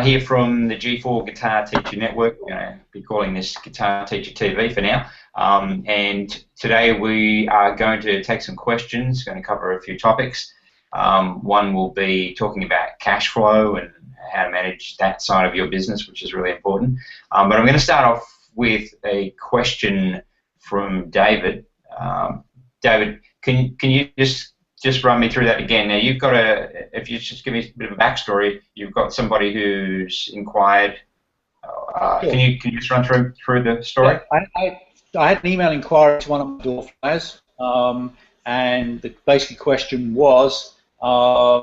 here from the G4 Guitar Teacher Network. We're going to be calling this Guitar Teacher TV for now. And today we are going to take some questions, going to cover a few topics. One will be talking about cash flow and how to manage that side of your business, which is really important. But I'm going to start off with a question from David. David, can you just run me through that again? Now you've got if you just give me a bit of a backstory, you've got somebody who's inquired. Sure. Can you just run through the story? Yeah, I had an email inquiry to one of my door flyers, and the basic question was, are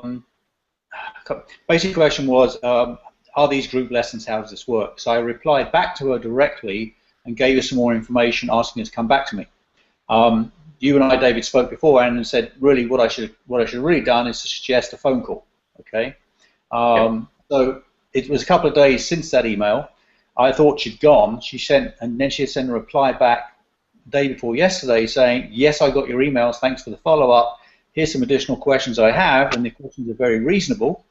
these group lessons? How does this work? So I replied back to her directly and gave her some more information, asking her to come back to me. You and I, David, spoke before and said really what I should have really done is to suggest a phone call. Okay. So it was a couple of days since that email. I thought she'd gone. And then she sent a reply back the day before yesterday saying, yes, I got your emails. Thanks for the follow-up. Here's some additional questions I have, and the questions are very reasonable.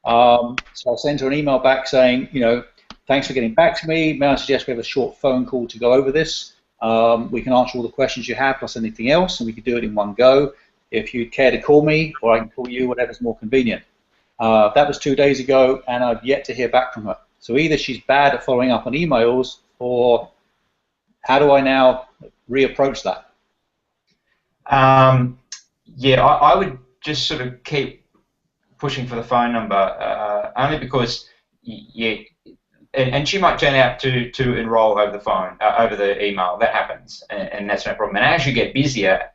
So I sent her an email back saying, thanks for getting back to me. May I suggest we have a short phone call to go over this? We can answer all the questions you have plus anything else, and we can do it in one go. If you'd care to call me, or I can call you, whatever's more convenient. That was 2 days ago, and I've yet to hear back from her. So either she's bad at following up on emails, or how do I now reapproach that? Yeah, I would just sort of keep pushing for the phone number, only because, and she might turn out to enroll over the phone, over the email. That happens, and that's no problem. And as you get busier,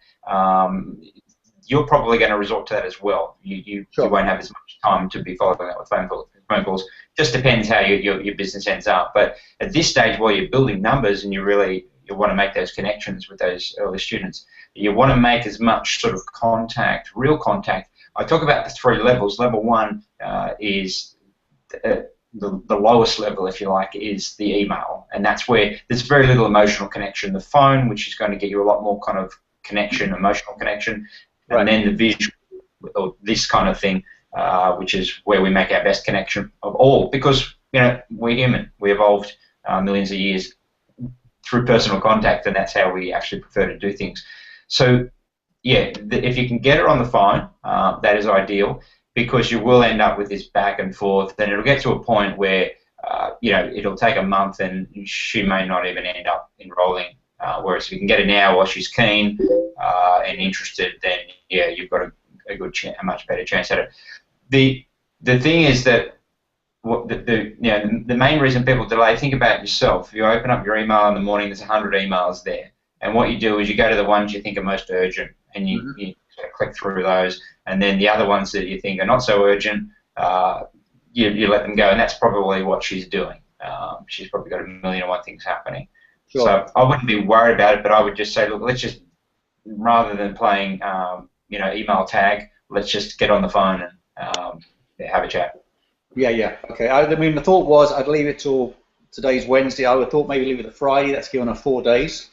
you're probably going to resort to that as well. You won't have as much time to be following up with phone calls. Just depends how your business ends up. But at this stage, while you're building numbers and you want to make those connections with those early students, you want to make as much sort of contact, real contact. I talk about the 3 levels. Level 1 is the lowest level, if you like, is the email, and that's where there's very little emotional connection. The phone, which is going to get you a lot more kind of connection, emotional connection, and then the visual, or this kind of thing, which is where we make our best connection of all, because we're human. We evolved millions of years through personal contact, and that's how we actually prefer to do things. So, yeah, if you can get her on the phone, that is ideal, because you will end up with this back and forth. Then it'll get to a point where, it'll take a month and she may not even end up enrolling. Whereas if you can get her now while she's keen and interested, then, yeah, you've got a much better chance at it. The thing is that the main reason people delay, think about yourself. You open up your email in the morning, there's 100 emails there. And what you do is you go to the ones you think are most urgent, and you sort of click through those, and then the other ones that you think are not so urgent, you let them go, and that's probably what she's doing. She's probably got 1,000,001 things happening. Sure. So I wouldn't be worried about it, but I would just say, look, let's just, rather than playing, email tag, let's just get on the phone and have a chat. Yeah. Okay. I mean, the thought was I'd leave it till today's Wednesday. I would have thought maybe leave it to Friday. That's given her 4 days.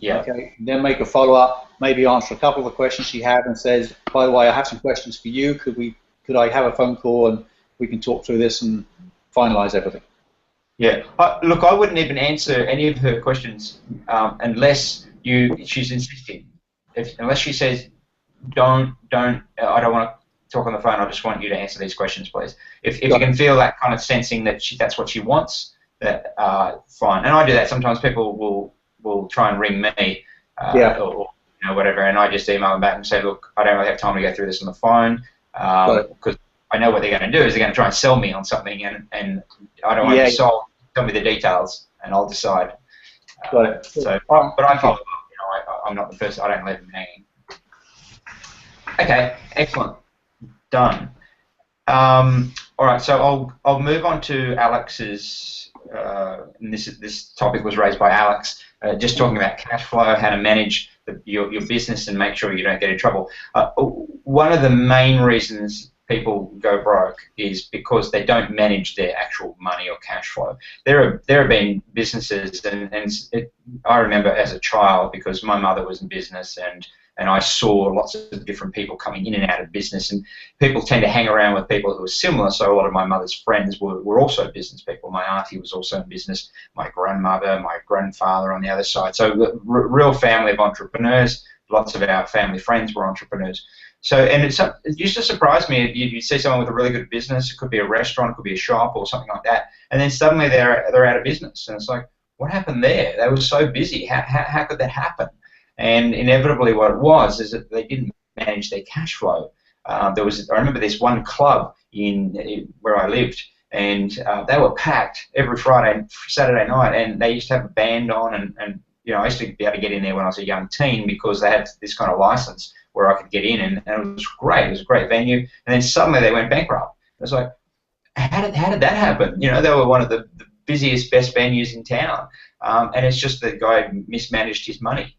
Yeah. Okay. Then make a follow-up, maybe answer a couple of the questions she had, and says, by the way, I have some questions for you. Could I have a phone call and we can talk through this and finalize everything? Yeah. Look, I wouldn't even answer any of her questions unless she's insisting. Unless she says, I don't want to talk on the phone. I just want you to answer these questions, please. If you can feel that kind of sensing that that's what she wants, that fine. And I do that. Sometimes people will try and ring me, or whatever, and I just email them back and say, look, I don't really have time to go through this on the phone, because I know what they're going to do is they're going to try and sell me on something, and I don't want to be sold. Tell me the details, and I'll decide. So, but I follow up. I'm not the person. I don't leave them hanging. Okay, excellent. Done. All right, so I'll move on to Alex's. And this topic was raised by Alex, just talking about cash flow, how to manage your business and make sure you don't get in trouble. One of the main reasons people go broke is because they don't manage their actual money or cash flow. There have been businesses, I remember as a child, because my mother was in business, and and I saw lots of different people coming in and out of business, and people tend to hang around with people who are similar. So a lot of my mother's friends were also business people. My auntie was also in business, my grandmother, my grandfather on the other side. So real family of entrepreneurs. Lots of our family friends were entrepreneurs. So, and it used to surprise me. You see someone with a really good business. It could be a restaurant, it could be a shop, or something like that. And then suddenly they're out of business, and it's like, what happened there? They were so busy. How could that happen? And inevitably, what it was is that they didn't manage their cash flow. I remember this one club in where I lived, and they were packed every Friday, Saturday night, and they used to have a band on, and you know, I used to be able to get in there when I was a young teen because they had this kind of license where I could get in, and it was great. It was a great venue. And then suddenly they went bankrupt. It was like, how did that happen? You know, they were one of the busiest, best venues in town, and it's just the guy mismanaged his money.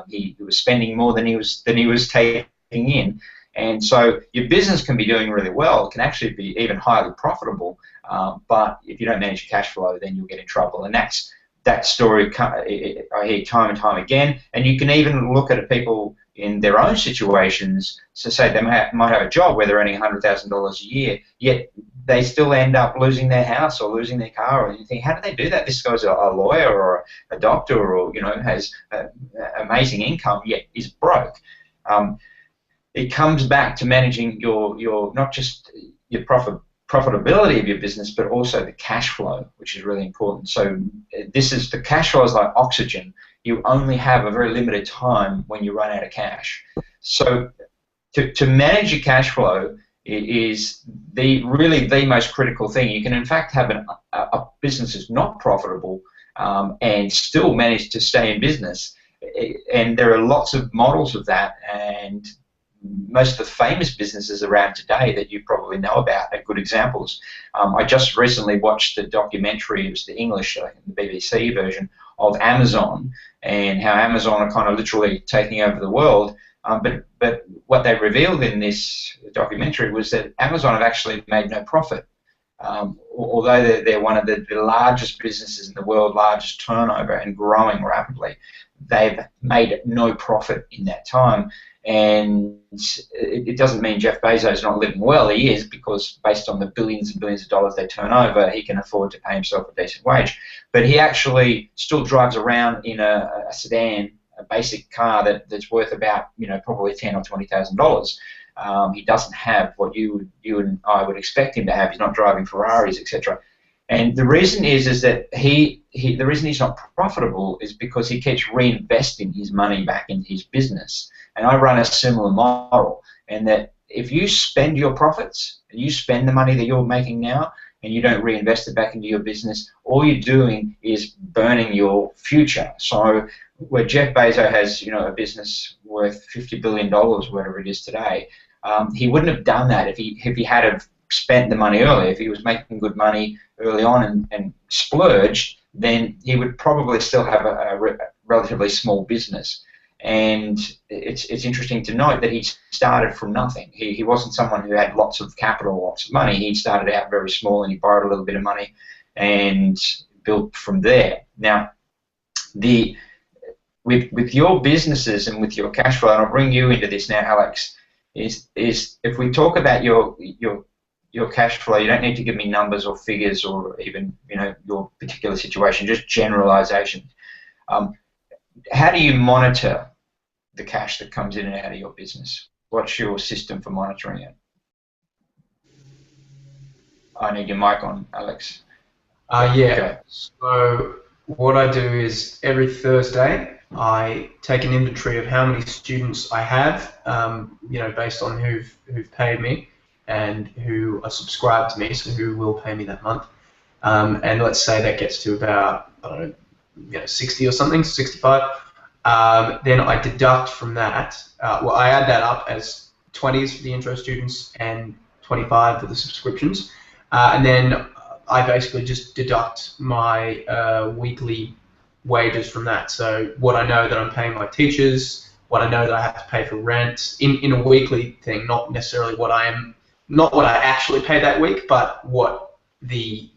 He was spending more than he was taking in, and so your business can be doing really well. It can actually be even highly profitable, but if you don't manage your cash flow, then you'll get in trouble. And that story I hear time and time again. And you can even look at people in their own situations. So say they might have a job where they're earning $100,000 a year, yet they still end up losing their house or losing their car. And you think, how did they do that? This guy's a lawyer or a doctor, or, you know, has amazing income, yet is broke. It comes back to managing your not just your profitability of your business, but also the cash flow, which is really important. So the cash flow is like oxygen. You only have a very limited time when you run out of cash. So to manage your cash flow is really the most critical thing. You can in fact have a business that's not profitable and still manage to stay in business. And there are lots of models of that, and most of the famous businesses around today that you probably know about are good examples. I just recently watched the documentary, it was the English, the BBC version, of Amazon, and how Amazon are kind of literally taking over the world. But what they revealed in this documentary was that Amazon have actually made no profit. Although they're one of the largest businesses in the world, largest turnover, and growing rapidly, they've made no profit in that time. And it doesn't mean Jeff Bezos is not living well. He is, because based on the billions and billions of dollars they turn over, he can afford to pay himself a decent wage. But he actually still drives around in a sedan, a basic car that's worth about, you know, probably $10,000 or $20,000. He doesn't have what you and I would expect him to have. He's not driving Ferraris, etc. And the reason is that the reason he's not profitable is because he keeps reinvesting his money back into his business. And I run a similar model, and that if you spend your profits and you spend the money that you're making now and you don't reinvest it back into your business, all you're doing is burning your future. So where Jeff Bezos has, you know, a business worth $50 billion, whatever it is today, he wouldn't have done that if he had have spent the money early. If he was making good money early on and splurged, then he would probably still have a relatively small business. And it's interesting to note that he started from nothing. He wasn't someone who had lots of capital, lots of money. He started out very small, and he borrowed a little bit of money and built from there. Now, with your businesses and with your cash flow, and I'll bring you into this now, Alex, is if we talk about your cash flow, you don't need to give me numbers or figures or even, you know, your particular situation, just generalizations. How do you monitor the cash that comes in and out of your business? What's your system for monitoring it? I need your mic on, Alex. Yeah. Okay. So what I do is every Thursday I take an inventory of how many students I have, you know, based on who've paid me and who are subscribed to me, so who will pay me that month. And let's say that gets to about, I don't know, you know, 60 or something, 65. Then I deduct from that, well, I add that up as 20s for the intro students and 25 for the subscriptions. And then I basically just deduct my weekly wages from that. So what I know that I'm paying my teachers, what I know that I have to pay for rent in a weekly thing, not necessarily not what I actually pay that week, but what the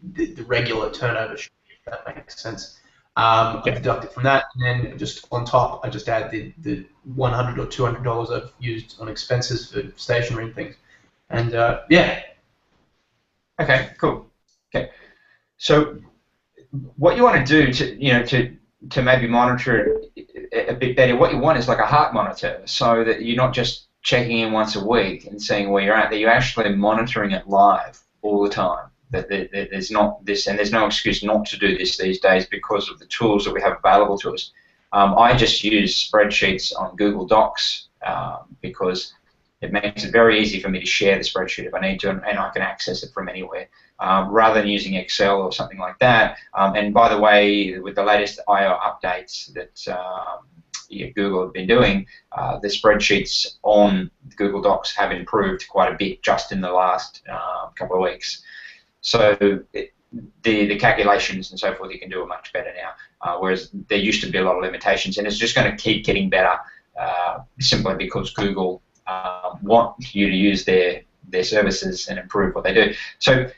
regular turnover should be, if that makes sense. I deduct it from that, and then just on top, I just add the $100 or $200 I've used on expenses for stationery and things. And yeah. Okay, cool. Okay, so what you want to do to maybe monitor it a bit better, what you want is like a heart monitor, so that you're not just checking in once a week and seeing where you're at, that you're actually monitoring it live all the time. That there's not this, and there's no excuse not to do this these days because of the tools that we have available to us. I just use spreadsheets on Google Docs because it makes it very easy for me to share the spreadsheet if I need to, and I can access it from anywhere, rather than using Excel or something like that. And by the way, with the latest IO updates that Google have been doing, the spreadsheets on Google Docs have improved quite a bit just in the last couple of weeks. So the calculations and so forth, you can do it much better now, whereas there used to be a lot of limitations, and it's just going to keep getting better simply because Google want you to use their services and improve what they do. So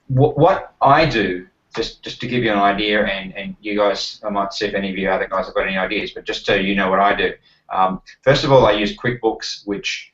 what I do, just to give you an idea, and you guys, I might see if any of you other guys have got any ideas, but just so you know what I do. First of all, I use QuickBooks, which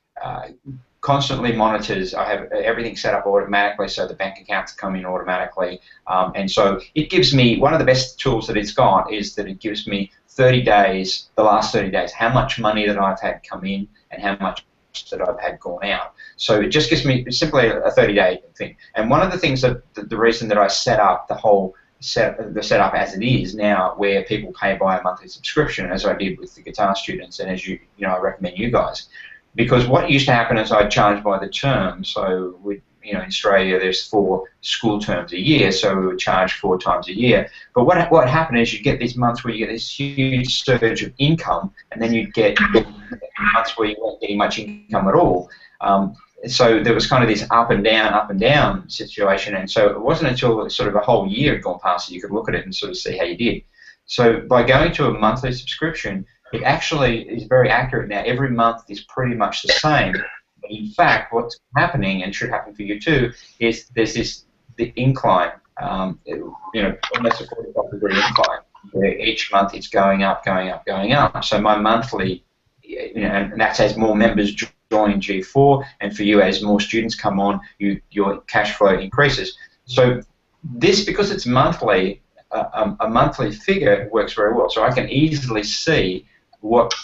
constantly monitors. I have everything set up automatically, so the bank accounts come in automatically, and so it gives me, one of the best tools that it's got is that it gives me 30 days, the last 30 days, how much money that I've had come in and how much that I've had gone out. So it just gives me simply a 30-day thing. And one of the things that the reason that I set up the whole setup as it is now, where people pay by a monthly subscription, as I did with the guitar students, and as I recommend you guys. Because what used to happen is I'd charge by the term. So in Australia there's 4 school terms a year, so we would charge 4 times a year. But what happened is you get these months where you get this huge surge of income, and then you'd get months where you weren't getting much income at all. So there was kind of this up and down situation, and so it wasn't until sort of a whole year had gone past that you could look at it and sort of see how you did. So by going to a monthly subscription, it actually is very accurate now. Every month is pretty much the same. But in fact, what's happening, and should happen for you too, is there's the incline, almost a 45-degree incline, where each month it's going up, going up, going up. So my monthly, and that's as more members join G4, and for you, as more students come on, your cash flow increases. So this, because it's monthly, a monthly figure works very well. So I can easily see what's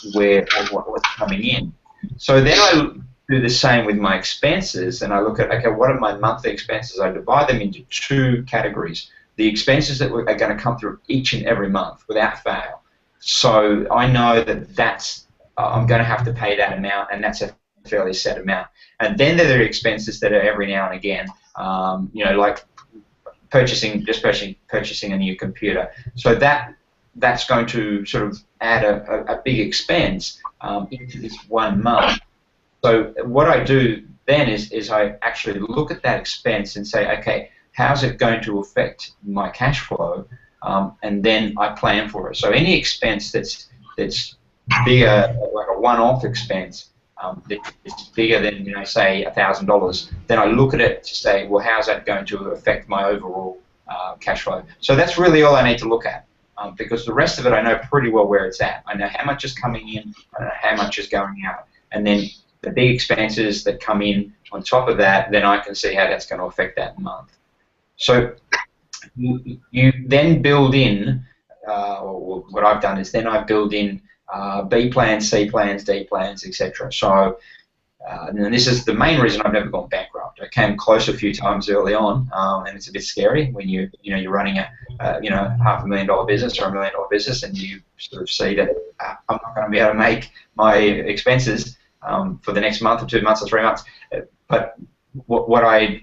coming in. So then I do the same with my expenses, and I look at, okay, what are my monthly expenses? I divide them into 2 categories. The expenses that are going to come through each and every month without fail. So I know that I'm going to have to pay that amount, and that's a fairly set amount. And then there are expenses that are every now and again, like purchasing a new computer. So that's going to sort of add a big expense into this 1 month. So what I do then is I actually look at that expense and say, okay, how's it going to affect my cash flow? And then I plan for it. So any expense that's bigger, like a one-off expense, that's bigger than, say, $1,000, then I look at it to say, well, how's that going to affect my overall cash flow? So that's really all I need to look at, because the rest of it I know pretty well where it's at. I know how much is coming in, I know how much is going out, and then the big expenses that come in on top of that, then I can see how that's going to affect that month. So you then build in, or what I've done is then I build in B plans, C plans, D plans, etc. So, and this is the main reason I've never gone bankrupt. I came close a few times early on, and it's a bit scary when you're running a $500,000 business or $1 million business, and you sort of see that I'm not going to be able to make my expenses for the next month or 2 months or 3 months. But what I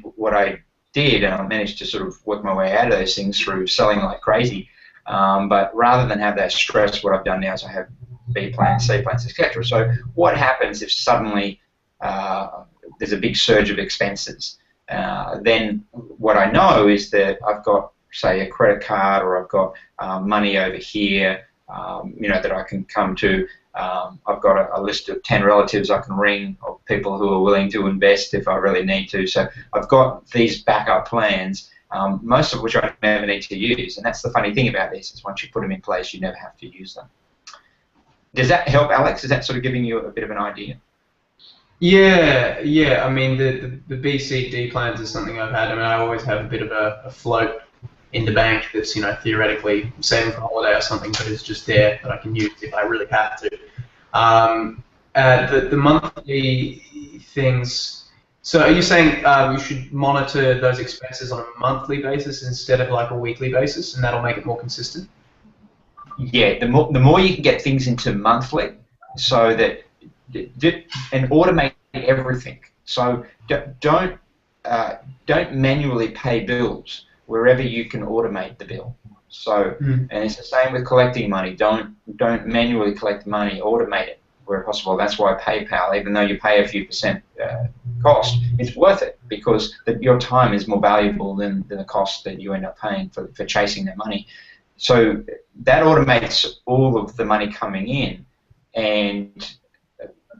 did, and I managed to sort of work my way out of those things through selling like crazy. But rather than have that stress, what I've done now is I have B plans, C plans, etc. So what happens if suddenly there's a big surge of expenses? Then what I know is that I've got, say, a credit card, or I've got money over here, that I can come to. I've got a list of 10 relatives I can ring, of people who are willing to invest if I really need to. So I've got these backup plans, most of which I never need to use. And that's the funny thing about this, is once you put them in place, you never have to use them. Does that help, Alex? Is that sort of giving you a bit of an idea? Yeah, yeah. I mean, the BCD plans is something I've had. I mean, I always have a bit of a float in the bank that's, you know, theoretically saving for a holiday or something, but it's just there that I can use if I really have to. The monthly things. So are you saying you should monitor those expenses on a monthly basis instead of like a weekly basis, and that'll make it more consistent? Yeah, the more you can get things into monthly, so that and automate everything. So don't manually pay bills wherever you can automate the bill. So and it's the same with collecting money. Don't manually collect money. Automate it where possible. That's why PayPal, even though you pay a few percent cost, it's worth it, because your time is more valuable than the cost that you end up paying for chasing that money. So that automates all of the money coming in, and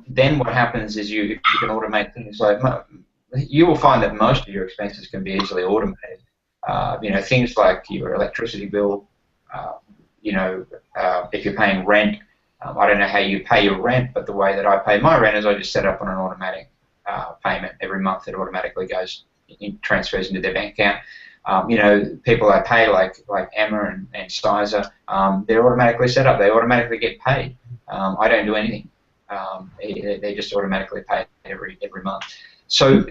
then what happens is if you can automate things like, you will find that most of your expenses can be easily automated. You know, things like your electricity bill, you know, if you're paying rent, I don't know how you pay your rent, but the way that I pay my rent is I just set up on an automatic payment every month. It automatically transfers into their bank account. You know, people I pay like Emma and Sizer, they're automatically set up. They automatically get paid. I don't do anything. They just automatically pay every month. So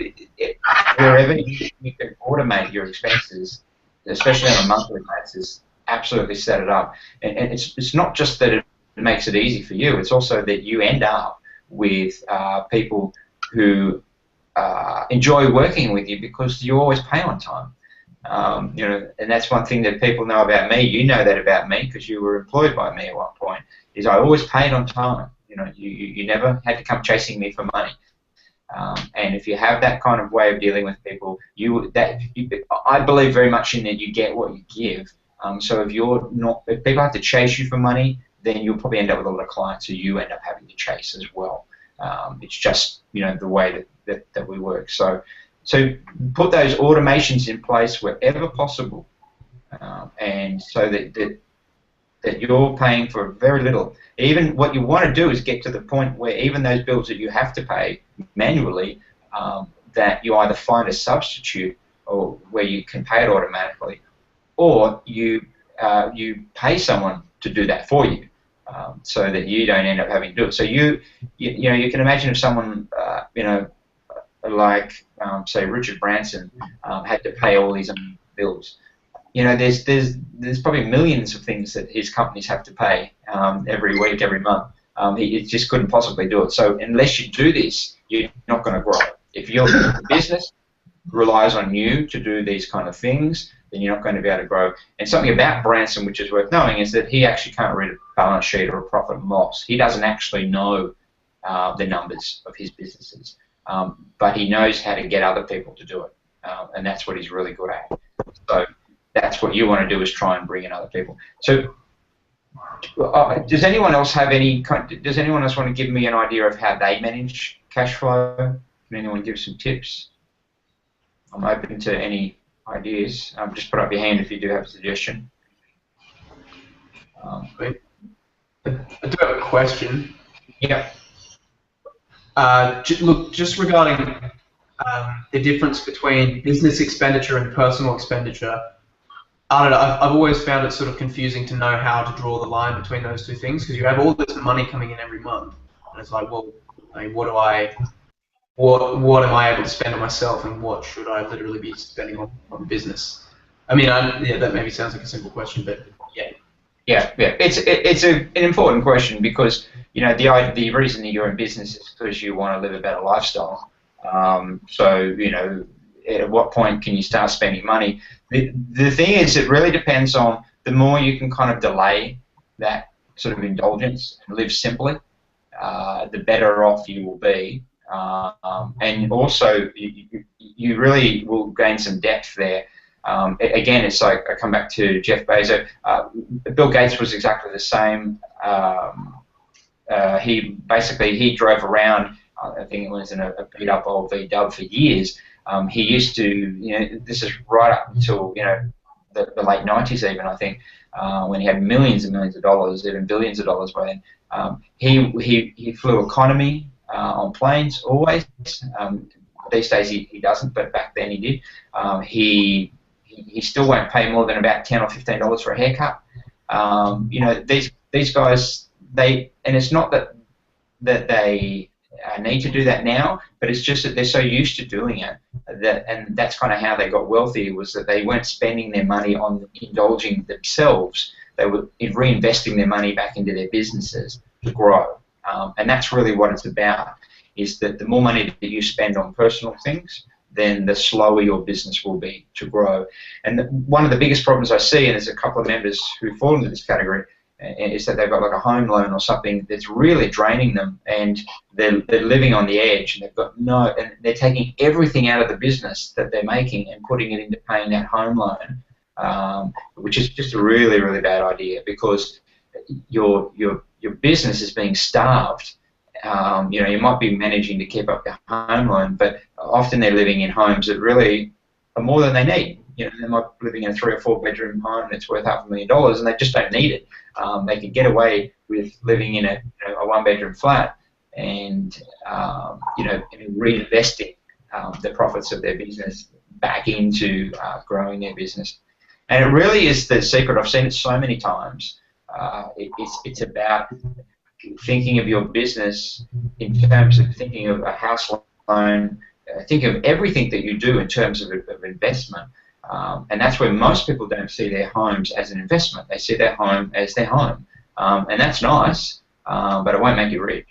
wherever you can automate your expenses, especially on a monthly basis, absolutely set it up. And it's not just that it makes it easy for you, it's also that you end up with people who enjoy working with you because you always pay on time. You know, and that's one thing that people know about me. You know that about me because you were employed by me at one point, is I always paid on time. You know, you never had to come chasing me for money. And if you have that kind of way of dealing with people, I believe very much in that you get what you give. So if people have to chase you for money, then you'll probably end up with a lot of clients who you end up having to chase as well. It's just, you know, the way that we work. So put those automations in place wherever possible, and so that you're paying for very little. Even what you want to do is get to the point where even those bills that you have to pay manually, that you either find a substitute or where you can pay it automatically, or you pay someone to do that for you, so that you don't end up having to do it. So you know, you can imagine if someone you know, like say Richard Branson had to pay all these bills. You know, there's probably millions of things that his companies have to pay every week, every month. He just couldn't possibly do it. So unless you do this, you're not going to grow. If your business relies on you to do these kind of things, then you're not going to be able to grow. And something about Branson which is worth knowing is that he actually can't read a balance sheet or a profit and loss. He doesn't actually know the numbers of his businesses, but he knows how to get other people to do it, and that's what he's really good at. So that's what you want to do, is try and bring in other people. So does anyone else have does anyone else want to give me an idea of how they manage cash flow? Can anyone give some tips? I'm open to any ideas. Just put up your hand if you do have a suggestion. I do have a question. Yeah. Look, just regarding the difference between business expenditure and personal expenditure, I don't know, I've always found it sort of confusing to know how to draw the line between those two things, because you have all this money coming in every month, and it's like, well, I mean, what am I able to spend on myself, and what should I literally be spending on business? I mean, yeah, that maybe sounds like a simple question, but yeah. Yeah. It's an important question, because you know the reason that you're in business is because you want to live a better lifestyle. So you know, at what point can you start spending money? The thing is, it really depends on the more you can kind of delay that sort of indulgence and live simply, the better off you will be. And also, you really will gain some depth there. Again, it's like I come back to Jeff Bezos. Bill Gates was exactly the same. He drove around. I think it was in a beat-up old VW for years, He used to, this is right up until, the late 90s even, I think, when he had millions and millions of dollars, even billions of dollars by then. He flew economy on planes always. These days he doesn't, but back then he did. He still won't pay more than about $10 or $15 for a haircut. These guys, and it's not that they need to do that now, but it's just that they're so used to doing it and that's kind of how they got wealthy, was that they weren't spending their money on indulging themselves. They were reinvesting their money back into their businesses to grow. And that's really what it's about, is that the more money that you spend on personal things, then the slower your business will be to grow. And one of the biggest problems I see, and there's a couple of members who fall into this category, is that they've got like a home loan or something that's really draining them, and they're living on the edge, and and they're taking everything out of the business that they're making and putting it into paying that home loan, which is just a really, really bad idea, because your business is being starved. You might be managing to keep up your home loan, but often they're living in homes that really are more than they need. They might be living in a 3 or 4 bedroom home that's worth $500,000, and they just don't need it. They could get away with living in a 1 bedroom flat and reinvesting the profits of their business back into growing their business. And it really is the secret. I've seen it so many times. It's about thinking of your business in terms of thinking of a house loan, think of everything that you do in terms of investment. And that's where most people don't see their homes as an investment. They see their home as their home. And that's nice, but it won't make you rich.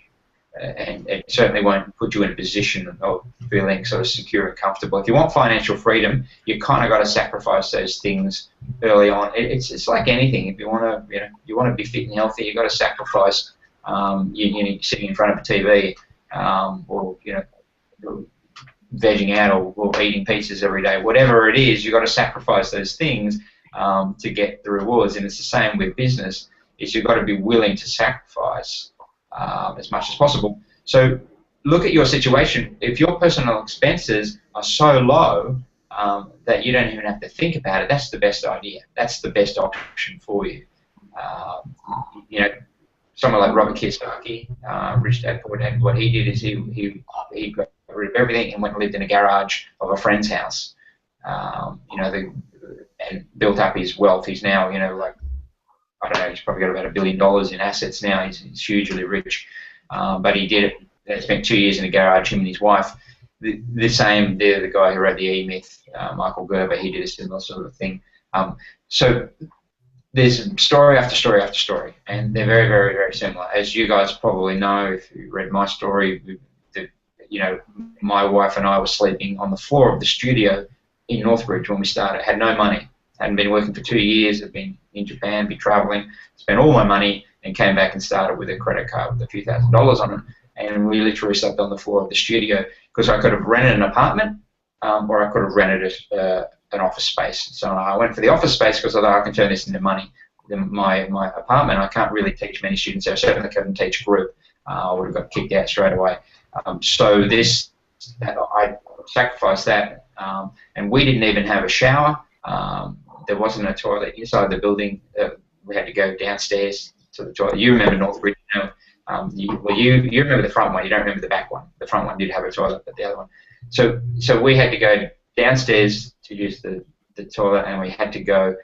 And it certainly won't put you in a position of feeling sort of secure and comfortable. If you want financial freedom, you kind of got to sacrifice those things early on. It's like anything. If you want to be fit and healthy, you got to sacrifice sitting in front of a TV, or vegging out or eating pizzas every day. Whatever it is, you've got to sacrifice those things to get the rewards. And it's the same with business, is you've got to be willing to sacrifice as much as possible. So look at your situation. If your personal expenses are so low that you don't even have to think about it, that's the best idea. That's the best option for you. Someone like Robert Kiyosaki, Rich Dad Poor Dad, what he did is he got rid of everything and went and lived in a garage of a friend's house. And built up his wealth. He's now, I don't know, he's probably got about $1 billion in assets now. He's hugely rich. But he did it. They spent 2 years in a garage, him and his wife. The guy who wrote the E-Myth, Michael Gerber, he did a similar sort of thing. So there's story after story after story, and they're very, very, very similar. As you guys probably know, if you read my story, my wife and I were sleeping on the floor of the studio in Northbridge when we started. Had no money. Hadn't been working for 2 years. Had been in Japan, been traveling, spent all my money, and came back and started with a credit card with a few $1,000s on it. And we literally slept on the floor of the studio, because I could have rented an apartment, or I could have rented an office space. So I went for the office space because I thought I can turn this into money. My apartment, I can't really teach many students there. I certainly couldn't teach a group. I would have got kicked out straight away. So I sacrificed that, and we didn't even have a shower. There wasn't a toilet inside the building. We had to go downstairs to the toilet. You remember Northbridge, you remember the front one. You don't remember the back one. The front one did have a toilet, but the other one. So we had to go downstairs to use the toilet, and we had to go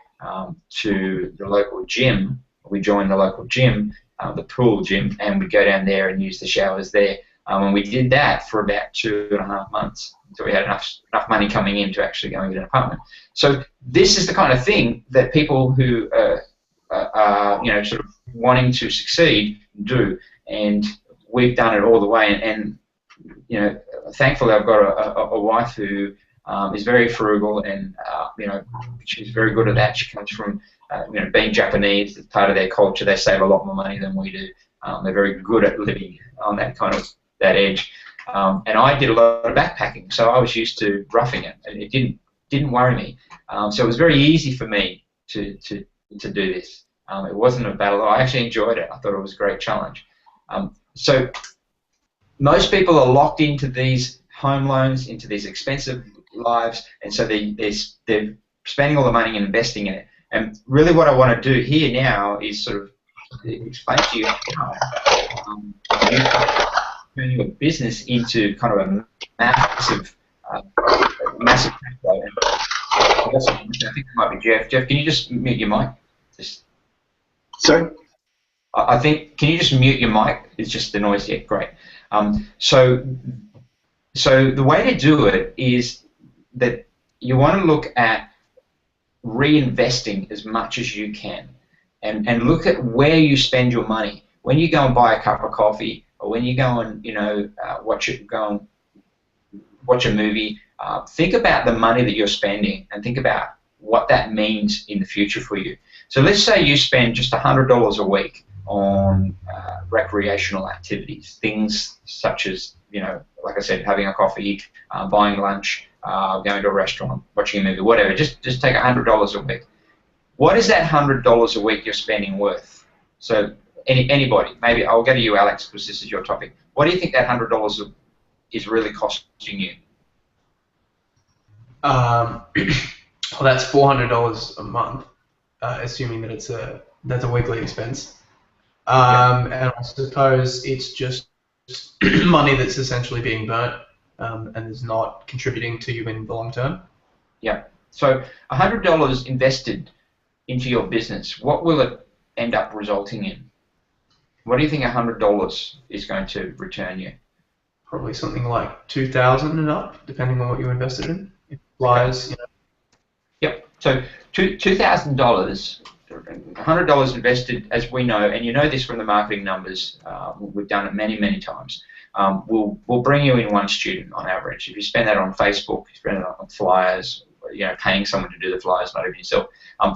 to the local gym. We joined the local gym, the pool gym, and we'd go down there and use the showers there. And we did that for about 2.5 months until we had enough money coming in to actually go and get an apartment. So this is the kind of thing that people who are sort of wanting to succeed do, and we've done it all the way. And thankfully I've got a wife who is very frugal, and she's very good at that. She comes from being Japanese. It's part of their culture. They save a lot more money than we do. They're very good at living on that kind of that edge. And I did a lot of backpacking, so I was used to roughing it, and it didn't worry me. So it was very easy for me to do this. It wasn't a battle. I actually enjoyed it. I thought it was a great challenge. So most people are locked into these home loans, into these expensive lives, and so they're spending all the money and investing in it. And really, what I want to do here now is sort of explain to you how you can turn your business into kind of a massive cash flow. And I think it might be Jeff. Jeff, can you just mute your mic? Sorry? I think, can you just mute your mic? It's just the noise. Yeah, great. So the way to do it is that you want to look at reinvesting as much as you can, and look at where you spend your money. When you go and buy a cup of coffee, or when you go and watch a movie, think about the money that you're spending, and think about what that means in the future for you. So let's say you spend just $100 a week on recreational activities, things such as, like I said, having a coffee, buying lunch, going to a restaurant, watching a movie, whatever. Just take $100 a week. What is that $100 a week you're spending worth? So anybody, maybe I'll go to you, Alex, because this is your topic. What do you think that $100 is really costing you? Well, that's $400 a month, assuming that that's a weekly expense. And I suppose it's just money that's essentially being burnt and is not contributing to you in the long term. Yeah. So $100 invested into your business, what will it end up resulting in? What do you think $100 is going to return you? Probably something like $2,000 and up, depending on what you invested in. It flies, Yep. So $2,000, $100 invested, as we know, and you know this from the marketing numbers. We've done it many, many times. Will bring you in one student on average. If you spend that on Facebook, you spend it on flyers, paying someone to do the flyers, not even yourself,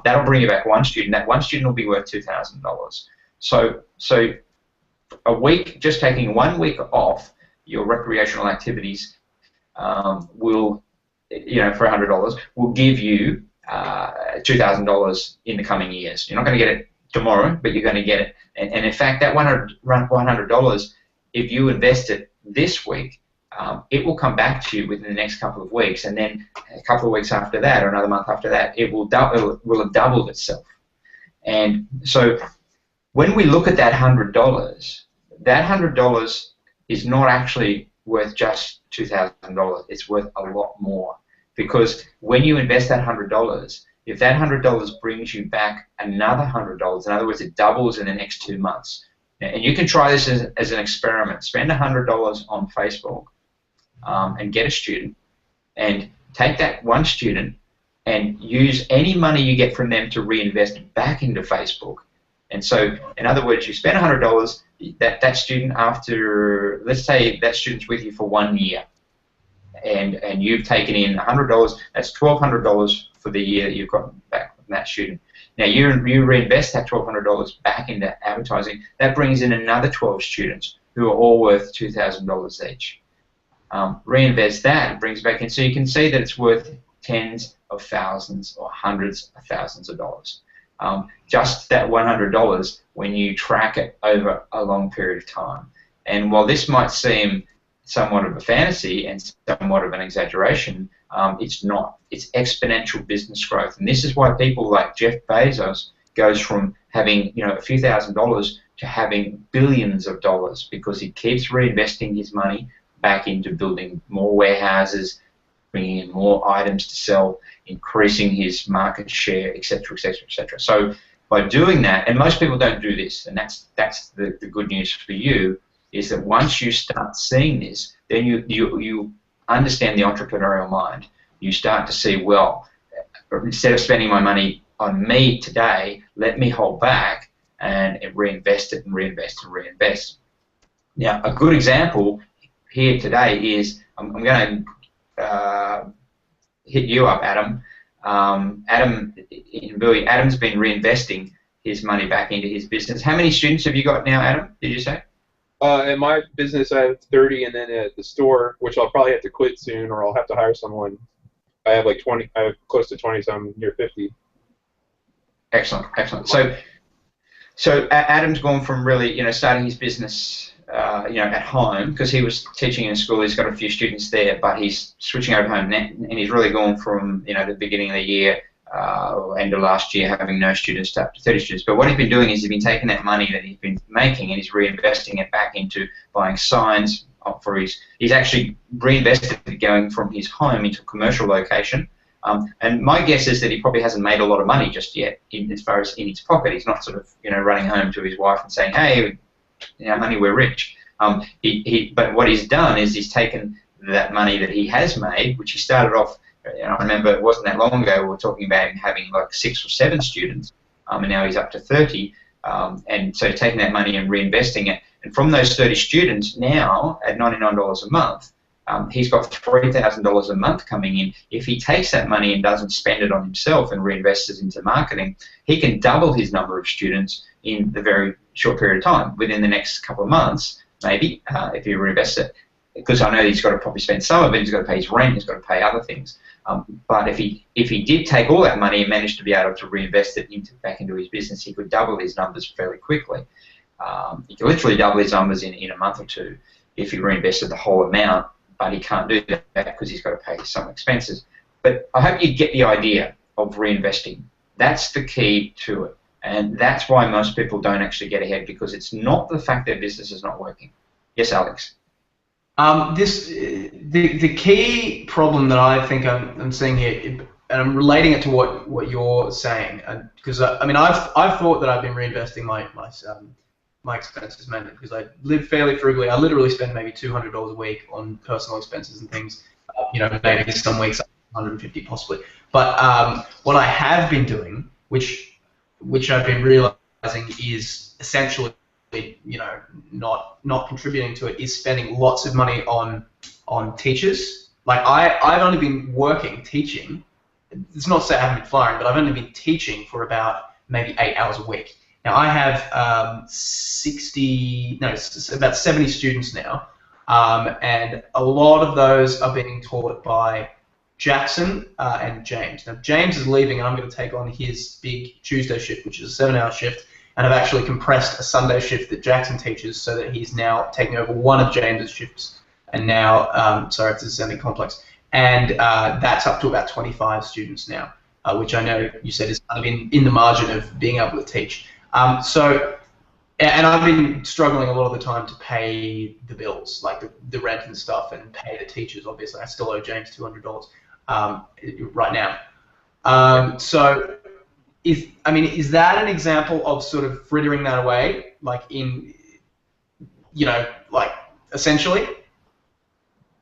that'll bring you back one student. That one student will be worth $2,000. So a week, just taking 1 week off your recreational activities will, for $100, will give you $2,000 in the coming years. You're not going to get it tomorrow, but you're going to get it. And in fact, that $100, if you invest it this week, it will come back to you within the next couple of weeks, and then a couple of weeks after that, or another month after that, it will have doubled itself. And so when we look at that $100 is not actually worth just $2,000. It's worth a lot more, because when you invest that $100, if that $100 brings you back another $100, in other words, it doubles in the next 2 months. And you can try this as an experiment. Spend $100 on Facebook and get a student, and take that one student and use any money you get from them to reinvest back into Facebook. And so, in other words, you spend $100, that student, after, let's say that student's with you for 1 year, and you've taken in $100, that's $1,200 for the year that you've got back from that student. Now you reinvest that $1,200 back into advertising. That brings in another 12 students who are all worth $2,000 each. Reinvest that, it brings back in. So you can see that it's worth tens of thousands or hundreds of thousands of dollars. Just that $100 when you track it over a long period of time. And while this might seem somewhat of a fantasy and somewhat of an exaggeration, it's not. It's exponential business growth, and this is why people like Jeff Bezos goes from having a few $1,000s to having billions of dollars, because he keeps reinvesting his money back into building more warehouses, bringing in more items to sell, increasing his market share, etc., etc., etc. So by doing that, and most people don't do this, and that's the good news for you, is that once you start seeing this, then you understand the entrepreneurial mind. You start to see, well, instead of spending my money on me today, let me hold back and reinvest it and reinvest and reinvest. Now, a good example here today is, I'm going to hit you up, Adam. Adam's been reinvesting his money back into his business. How many students have you got now, Adam, did you say? In my business, I have 30, and then at the store, which I'll probably have to quit soon, or I'll have to hire someone, I have like 20. I have close to 20, so I'm near 50. Excellent, excellent. So Adam's gone from really, starting his business at home, because he was teaching in a school. He's got a few students there, but he's switching over home now, and he's really gone from the beginning of the year, end of last year, having no students to up to 30 students. But what he's been doing is he's been taking that money that he's been making and he's reinvesting it back into buying signs for his. He's actually reinvested it going from his home into a commercial location. And my guess is that he probably hasn't made a lot of money just yet, as far as in his pocket. He's not sort of running home to his wife and saying, "Hey, honey, we're rich." But what he's done is he's taken that money that he has made, which he started off. I remember it wasn't that long ago we were talking about him having like 6 or 7 students, and now he's up to 30. And so taking that money and reinvesting it, and from those 30 students now at $99 a month. He's got $3,000 a month coming in. If he takes that money and doesn't spend it on himself and reinvests it into marketing, he can double his number of students in the very short period of time, within the next couple of months, maybe, if he reinvests it. Because I know he's got to probably spend some of it, he's got to pay his rent, he's got to pay other things. But if he did take all that money and managed to be able to reinvest it back into his business, he could double his numbers fairly quickly. He could literally double his numbers in a month or two if he reinvested the whole amount. But he can't do that because he's got to pay some expenses. But I hope you get the idea of reinvesting. That's the key to it. And that's why most people don't actually get ahead, because it's not the fact their business is not working. Yes, Alex? The key problem that I think I'm seeing here, and I'm relating it to what you're saying, because I mean I've thought that I've been reinvesting my expenses mainly because I live fairly frugally. I literally spend maybe $200 a week on personal expenses and things. Maybe some weeks 150 possibly. But what I have been doing, which I've been realizing is essentially, not contributing to it, is spending lots of money on teachers. Like I've only been teaching. It's not to say I haven't been firing, but I've only been teaching for about maybe 8 hours a week. Now I have about 70 students now, and a lot of those are being taught by Jackson and James. Now James is leaving, and I'm going to take on his big Tuesday shift, which is a 7-hour shift, and I've actually compressed a Sunday shift that Jackson teaches so that he's now taking over one of James's shifts, and now, sorry if this is sounding complex, and that's up to about 25 students now, which I know you said is kind of in the margin of being able to teach. And I've been struggling a lot of the time to pay the bills, like the rent and stuff, and pay the teachers. Obviously, I still owe James $200 right now. So, is that an example of sort of frittering that away, like essentially?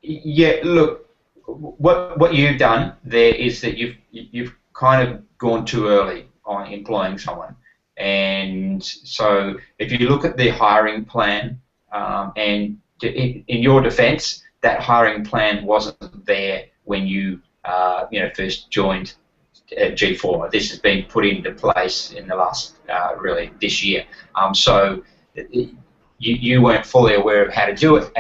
Yeah. Look, what you've done there is that you've kind of gone too early on employing someone. And so if you look at the hiring plan, and in your defense, that hiring plan wasn't there when you first joined G4. This has been put into place in the last, really, this year. So you weren't fully aware of how to do it,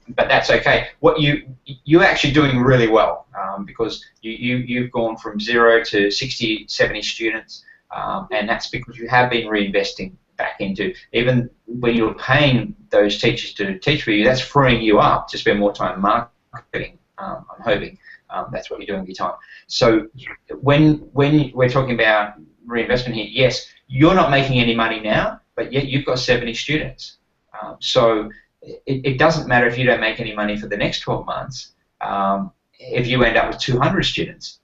but that's okay. What you're actually doing really well, because you've gone from 0 to 60, 70 students. And that's because you have been reinvesting back into, even when you're paying those teachers to teach for you, that's freeing you up to spend more time marketing. I'm hoping that's what you're doing with your time. So when we're talking about reinvestment here, yes, you're not making any money now, but yet you've got 70 students. So it doesn't matter if you don't make any money for the next 12 months if you end up with 200 students,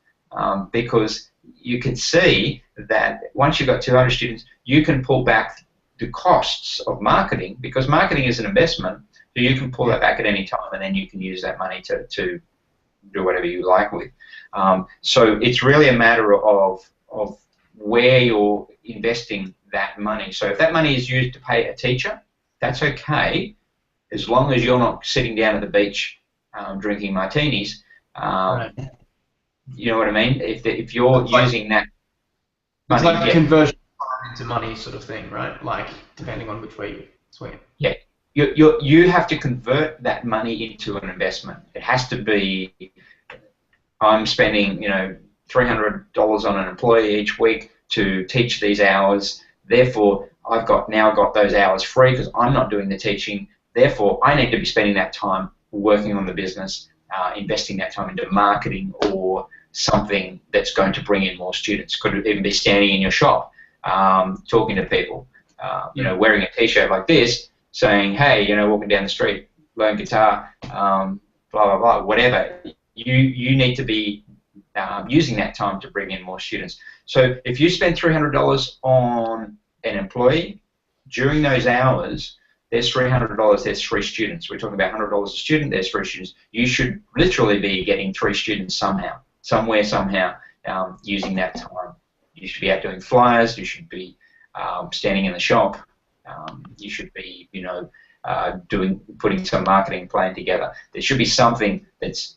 because you can see that once you've got 200 students, you can pull back the costs of marketing, because marketing is an investment, so you can pull that back at any time, and then you can use that money to do whatever you like with. So it's really a matter of where you're investing that money. So if that money is used to pay a teacher, that's okay, as long as you're not sitting down at the beach drinking martinis. Right. You know what I mean? If you're using that money, it's like a conversion into money sort of thing, right? Like depending on which way you swing it. Yeah, you have to convert that money into an investment. It has to be. I'm spending $300 on an employee each week to teach these hours. Therefore, I've now got those hours free because I'm not doing the teaching. Therefore, I need to be spending that time working on the business, investing that time into marketing or something that's going to bring in more students. Could even be standing in your shop, talking to people, wearing a t-shirt like this, saying, hey, walking down the street, learn guitar, blah, blah, blah, whatever. You need to be using that time to bring in more students. So if you spend $300 on an employee, during those hours, there's $300, there's 3 students. We're talking about $100 a student, there's 3 students. You should literally be getting 3 students somehow, somewhere, somehow, using that time. You should be out doing flyers, you should be standing in the shop, you should be, putting some marketing plan together. There should be something that's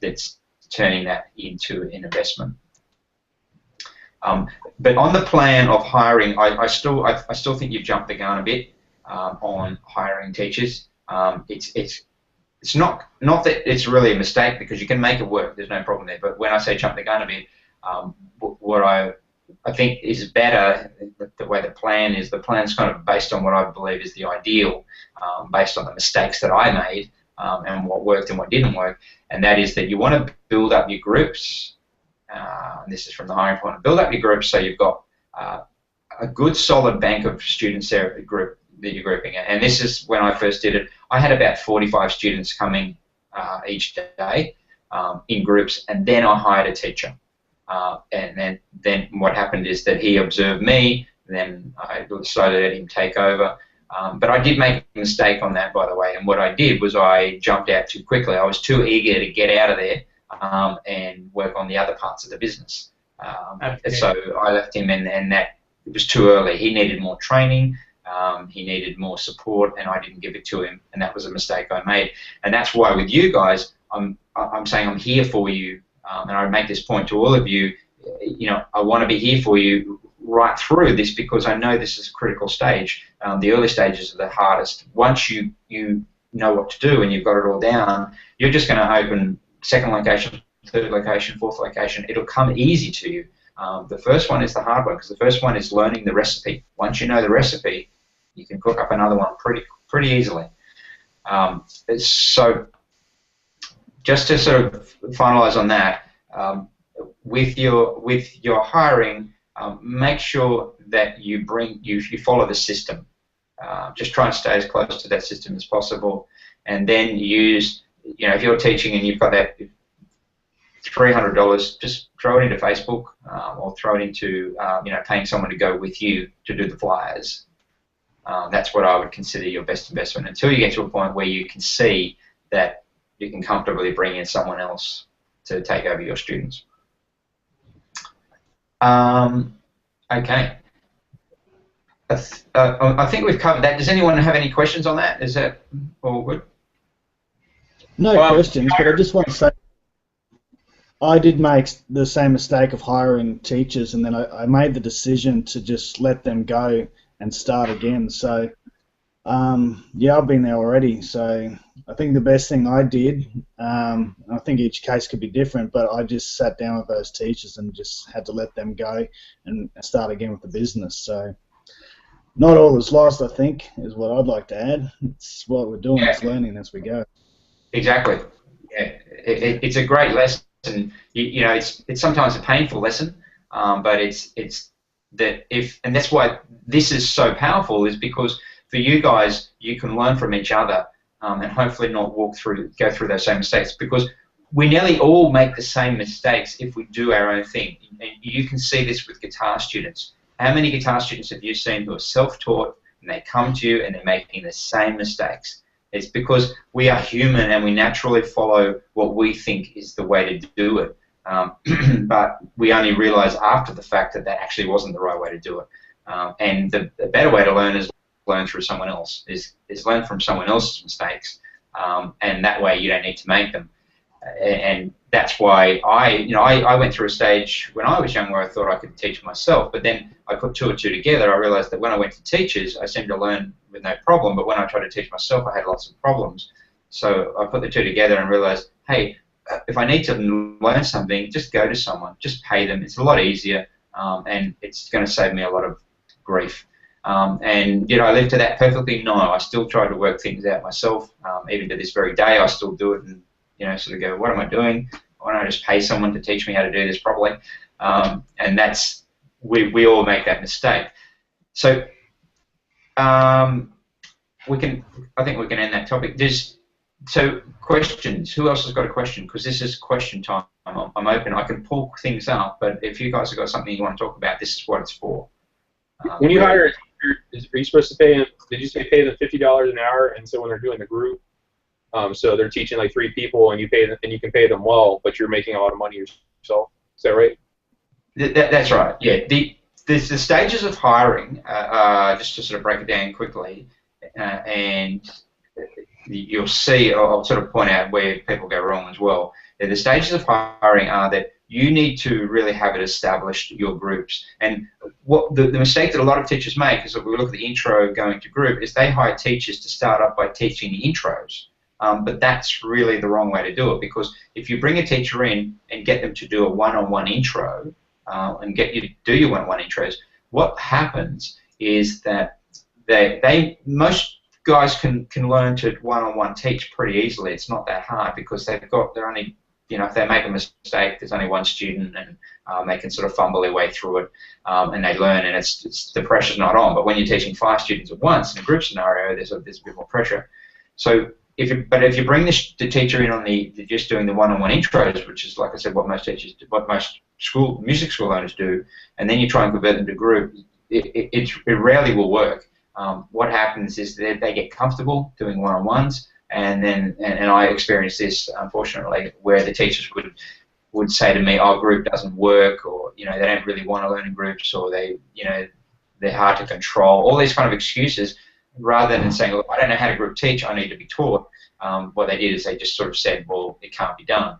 turning that into an investment. But on the plan of hiring, I still think you've jumped the gun a bit on hiring teachers. It's not that it's really a mistake, because you can make it work. There's no problem there. But when I say jump the gun a bit, what I think is better, the way the plan is, the plan's kind of based on what I believe is the ideal, based on the mistakes that I made and what worked and what didn't work, and that is that you want to build up your groups. This is from the hiring point. Build up your groups so you've got a good solid bank of students there at the group that you're grouping. And this is when I first did it. I had about 45 students coming each day in groups, and then I hired a teacher. And then what happened is that he observed me, then I slowly let him take over. But I did make a mistake on that, by the way, and what I did was I jumped out too quickly. I was too eager to get out of there and work on the other parts of the business. So I left him, and that it was too early. He needed more training, he needed more support, and I didn't give it to him, and that was a mistake I made. And that's why with you guys, I'm saying I'm here for you, and I make this point to all of you. I want to be here for you right through this, because I know this is a critical stage. The early stages are the hardest. Once you know what to do and you've got it all down, you're just going to open second location, third location, fourth location. It'll come easy to you. The first one is the hard one, because the first one is learning the recipe. Once you know the recipe, you can cook up another one pretty easily. So just to sort of finalize on that, with your hiring, make sure that you follow the system. Just try and stay as close to that system as possible, and then use, if you're teaching and you've got that $300, just throw it into Facebook, or throw it into paying someone to go with you to do the flyers. That's what I would consider your best investment, until you get to a point where you can see that you can comfortably bring in someone else to take over your students. Okay. I think we've covered that. Does anyone have any questions on that? Is that all good? No questions, but I just want to say I did make the same mistake of hiring teachers, and then I made the decision to just let them go and start again. So, yeah, I've been there already. So I think the best thing I did, I think each case could be different, but I just sat down with those teachers and just had to let them go and start again with the business. So not all is lost, I think, is what I'd like to add. It's what we're doing, it's learning as we go. Exactly. Yeah, it's a great lesson. It's sometimes a painful lesson, but it's that and that's why this is so powerful, is because for you guys, you can learn from each other, and hopefully not go through those same mistakes, because we nearly all make the same mistakes if we do our own thing. And you can see this with guitar students. How many guitar students have you seen who are self-taught and they come to you and they're making the same mistakes? It's because we are human and we naturally follow what we think is the way to do it. But we only realize after the fact that actually wasn't the right way to do it. And the better way to learn is learn through someone else, is learn from someone else's mistakes, and that way you don't need to make them. And that's why I went through a stage when I was young where I thought I could teach myself, but then I put 2 and 2 together. I realized that when I went to teachers, I seemed to learn with no problem, but when I tried to teach myself, I had lots of problems. So I put the 2 together and realized, hey, if I need to learn something, just go to someone, just pay them. It's a lot easier, and it's going to save me a lot of grief. And did I live to that perfectly? No, I still try to work things out myself. Even to this very day, I still do it and, sort of go, what am I doing? Why don't I just pay someone to teach me how to do this properly? And that's, we all make that mistake. So I think we can end that topic. So questions, who else has got a question? Because this is question time. I'm open. I can pull things up, but if you guys have got something you want to talk about, this is what it's for. When you hire a teacher, are you supposed to pay them, did you say pay them $50 an hour? And so when they're doing the group, so they're teaching like 3 people and you pay them, and you can pay them well, but you're making a lot of money yourself. Is that right? That's right, yeah. The stages of hiring, just to sort of break it down quickly, and you'll see, I'll sort of point out where people go wrong as well. The stages of hiring are that you need to really have it established, your groups. And what the mistake that a lot of teachers make is, if we look at the intro going to group, is they hire teachers to start up by teaching the intros. But that's really the wrong way to do it, because if you bring a teacher in and get them to do a one-on-one intro, and get you to do your one-on-one intros, what happens is that most guys can learn to one-on-one teach pretty easily. It's not that hard, because they're only, if they make a mistake, there's only one student, and they can sort of fumble their way through it, and they learn, and the pressure's not on. But when you're teaching 5 students at once in a group scenario, there's a bit more pressure. So if you bring the teacher in on just doing the one-on-one intros, which is, like I said, what most music school owners do, and then you try and convert them to group, it rarely will work. What happens is that they get comfortable doing one-on-ones, and I experienced this, unfortunately, where the teachers would say to me, "Oh, group doesn't work," or they don't really want to learn in groups, or they're hard to control. All these kind of excuses, rather than saying, "Look, I don't know how to group teach, I need to be taught." What they did is they just sort of said, "Well, it can't be done."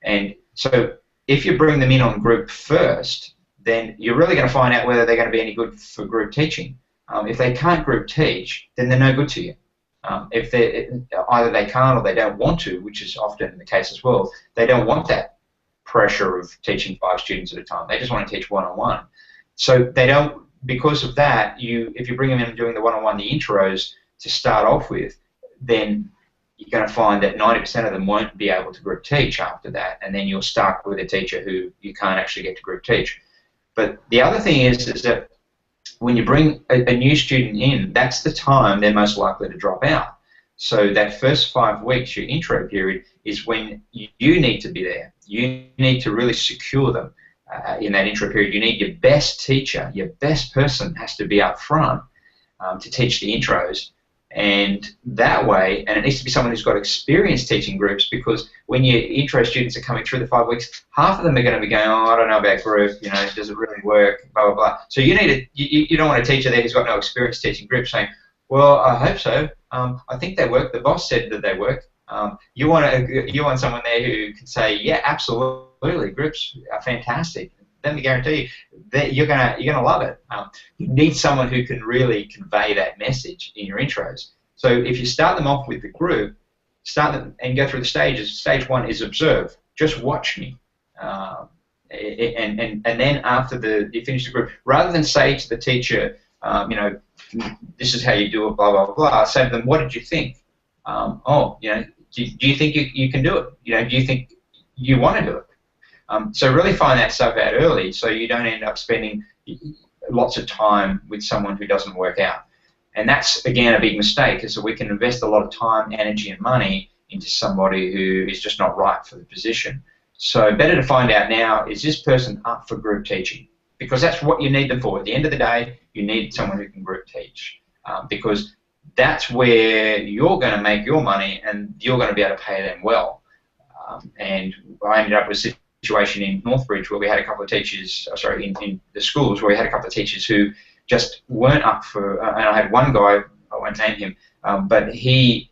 And so if you bring them in on group first, then you're really going to find out whether they're going to be any good for group teaching. If they can't group teach, then they're no good to you. If either they can't or they don't want to, which is often the case as well, they don't want that pressure of teaching 5 students at a time. They just want to teach one-on-one. So they don't, because of that, if you bring them in and doing the one-on-one, the intros to start off with, then you're going to find that 90% of them won't be able to group teach after that, and then you're stuck with a teacher who you can't actually get to group teach. But the other thing is that when you bring a new student in, that's the time they're most likely to drop out. So that first 5 weeks, your intro period, is when you need to be there. You need to really secure them in that intro period. You need your best teacher, your best person has to be up front to teach the intros. And that way, and it needs to be someone who's got experience teaching groups, because when your intro students are coming through the 5 weeks, half of them are going to be going, "Oh, I don't know about group, does it really work, blah, blah, blah." So you don't want a teacher there who's got no experience teaching groups saying, "Well, I hope so. I think they work. The boss said that they work." You want someone there who can say, "Yeah, absolutely, groups are fantastic. Let me guarantee you that you're gonna love it." You need someone who can really convey that message in your intros. So if you start them off with the group, start them and go through the stages. Stage 1 is observe. Just watch me. And then after you finish the group, rather than say to the teacher, "This is how you do it," blah blah blah, say to them, "What did you think? Do you think you can do it? Do you think you want to do it?" So really find that stuff out early, so you don't end up spending lots of time with someone who doesn't work out. And that's, again, a big mistake, is that we can invest a lot of time, energy, and money into somebody who is just not right for the position. So better to find out now, is this person up for group teaching? Because that's what you need them for. At the end of the day, you need someone who can group teach, because that's where you're going to make your money, and you're going to be able to pay them well. And I ended up with a situation in Northbridge where we had a couple of teachers, in the schools, where we had a couple of teachers who just weren't up for, and I had one guy, I won't name him, but he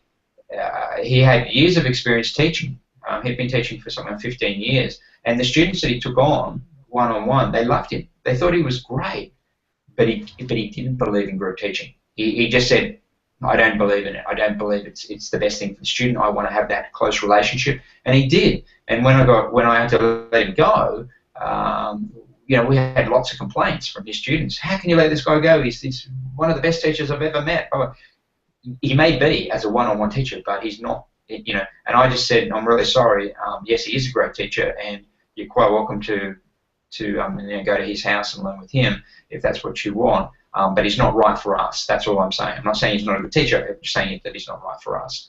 had years of experience teaching. He'd been teaching for something like 15 years, and the students that he took on one-on-one, they loved him. They thought he was great, but he didn't believe in group teaching. He just said, "I don't believe in it. I don't believe it's the best thing for the student. I want to have that close relationship," and he did. And when I had to let him go, we had lots of complaints from his students. "How can you let this guy go? He's one of the best teachers I've ever met. He may be as a one-on-one teacher, but he's not, you know. And I just said, I'm really sorry. Yes, he is a great teacher, and you're quite welcome to you know, go to his house and learn with him if that's what you want. But he's not right for us. That's all I'm saying. I'm not saying he's not a good teacher. I'm just saying that he's not right for us.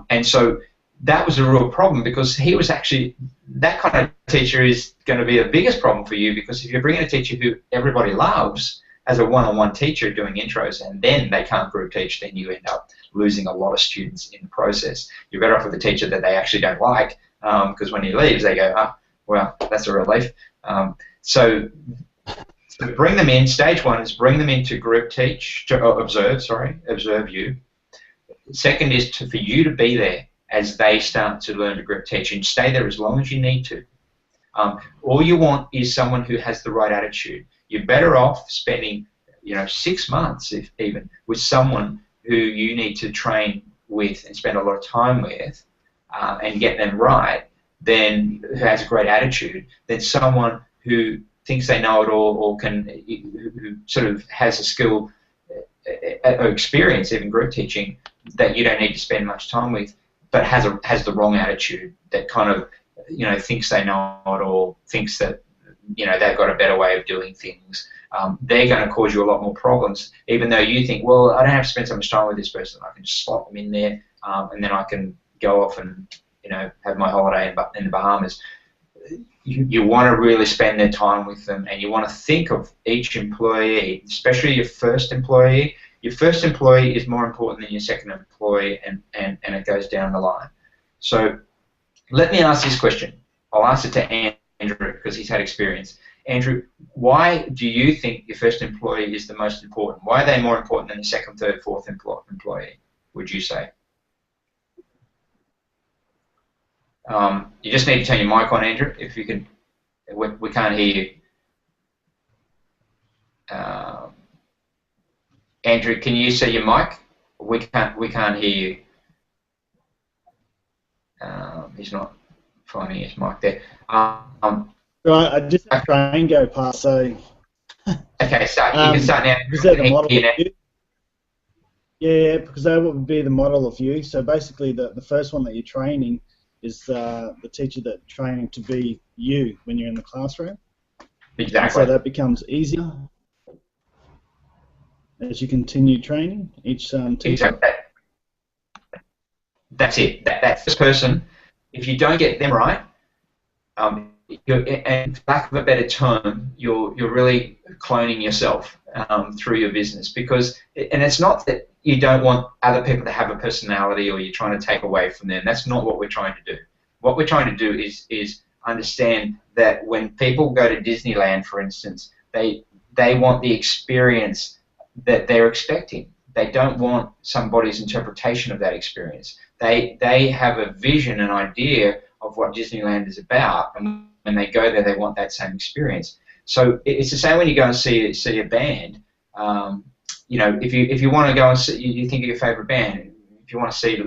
And so that was a real problem, because he was actually, that kind of teacher is going to be the biggest problem for you, because if you're bringing a teacher who everybody loves as a one-on-one teacher doing intros, and then they can't group teach, then you end up losing a lot of students in the process. You're better off with a teacher that they actually don't like, because when he leaves, they go, oh, well, that's a relief. So bring them in. Stage one is bring them in to group teach, to observe you. Second is for you to be there as they start to learn to group teach, and stay there as long as you need to. All you want is someone who has the right attitude. You're better off spending, you know, 6 months, if even, with someone who you need to train with and spend a lot of time with, and get them right, than who has a great attitude, than someone who thinks they know it all, or who sort of has a skill or experience, even group teaching, that you don't need to spend much time with, but has the wrong attitude, that kind of, you know, thinks they know it all, thinks that, you know, they've got a better way of doing things. They're going to cause you a lot more problems, even though you think, well, I don't have to spend so much time with this person. I can just slot them in there, and then I can go off and, you know, have my holiday in the Bahamas. You want to really spend their time with them, and you want to think of each employee, especially your first employee. Your first employee is more important than your second employee, and it goes down the line. So let me ask this question. I'll ask it to Andrew, because he's had experience. Andrew, why do you think your first employee is the most important? Why are they more important than your second, third, fourth employee, would you say? You just need to turn your mic on, Andrew, if you can. We can't hear you. Andrew, can you see your mic? We can't hear you. He's not finding his mic there. Right, I just had a train go past, so. Okay, so you can start now. Because they're the model of you. Yeah, because they would be the model of you. So basically, the first one that you're training is the teacher that's training to be you when you're in the classroom. Exactly. So that becomes easier as you continue training each teacher. Exactly. That's it. That's the person. If you don't get them right, and for lack of a better term, you're really cloning yourself through your business, because, and it's not that you don't want other people to have a personality or you're trying to take away from them. That's not what we're trying to do. What we're trying to do is understand that when people go to Disneyland, for instance, they want the experience that they're expecting. They don't want somebody's interpretation of that experience. They have a vision, an idea of what Disneyland is about, and when they go there, they want that same experience. So it's the same when you go and see a band. You know, if you want to go and see, you think of your favorite band. If you want to see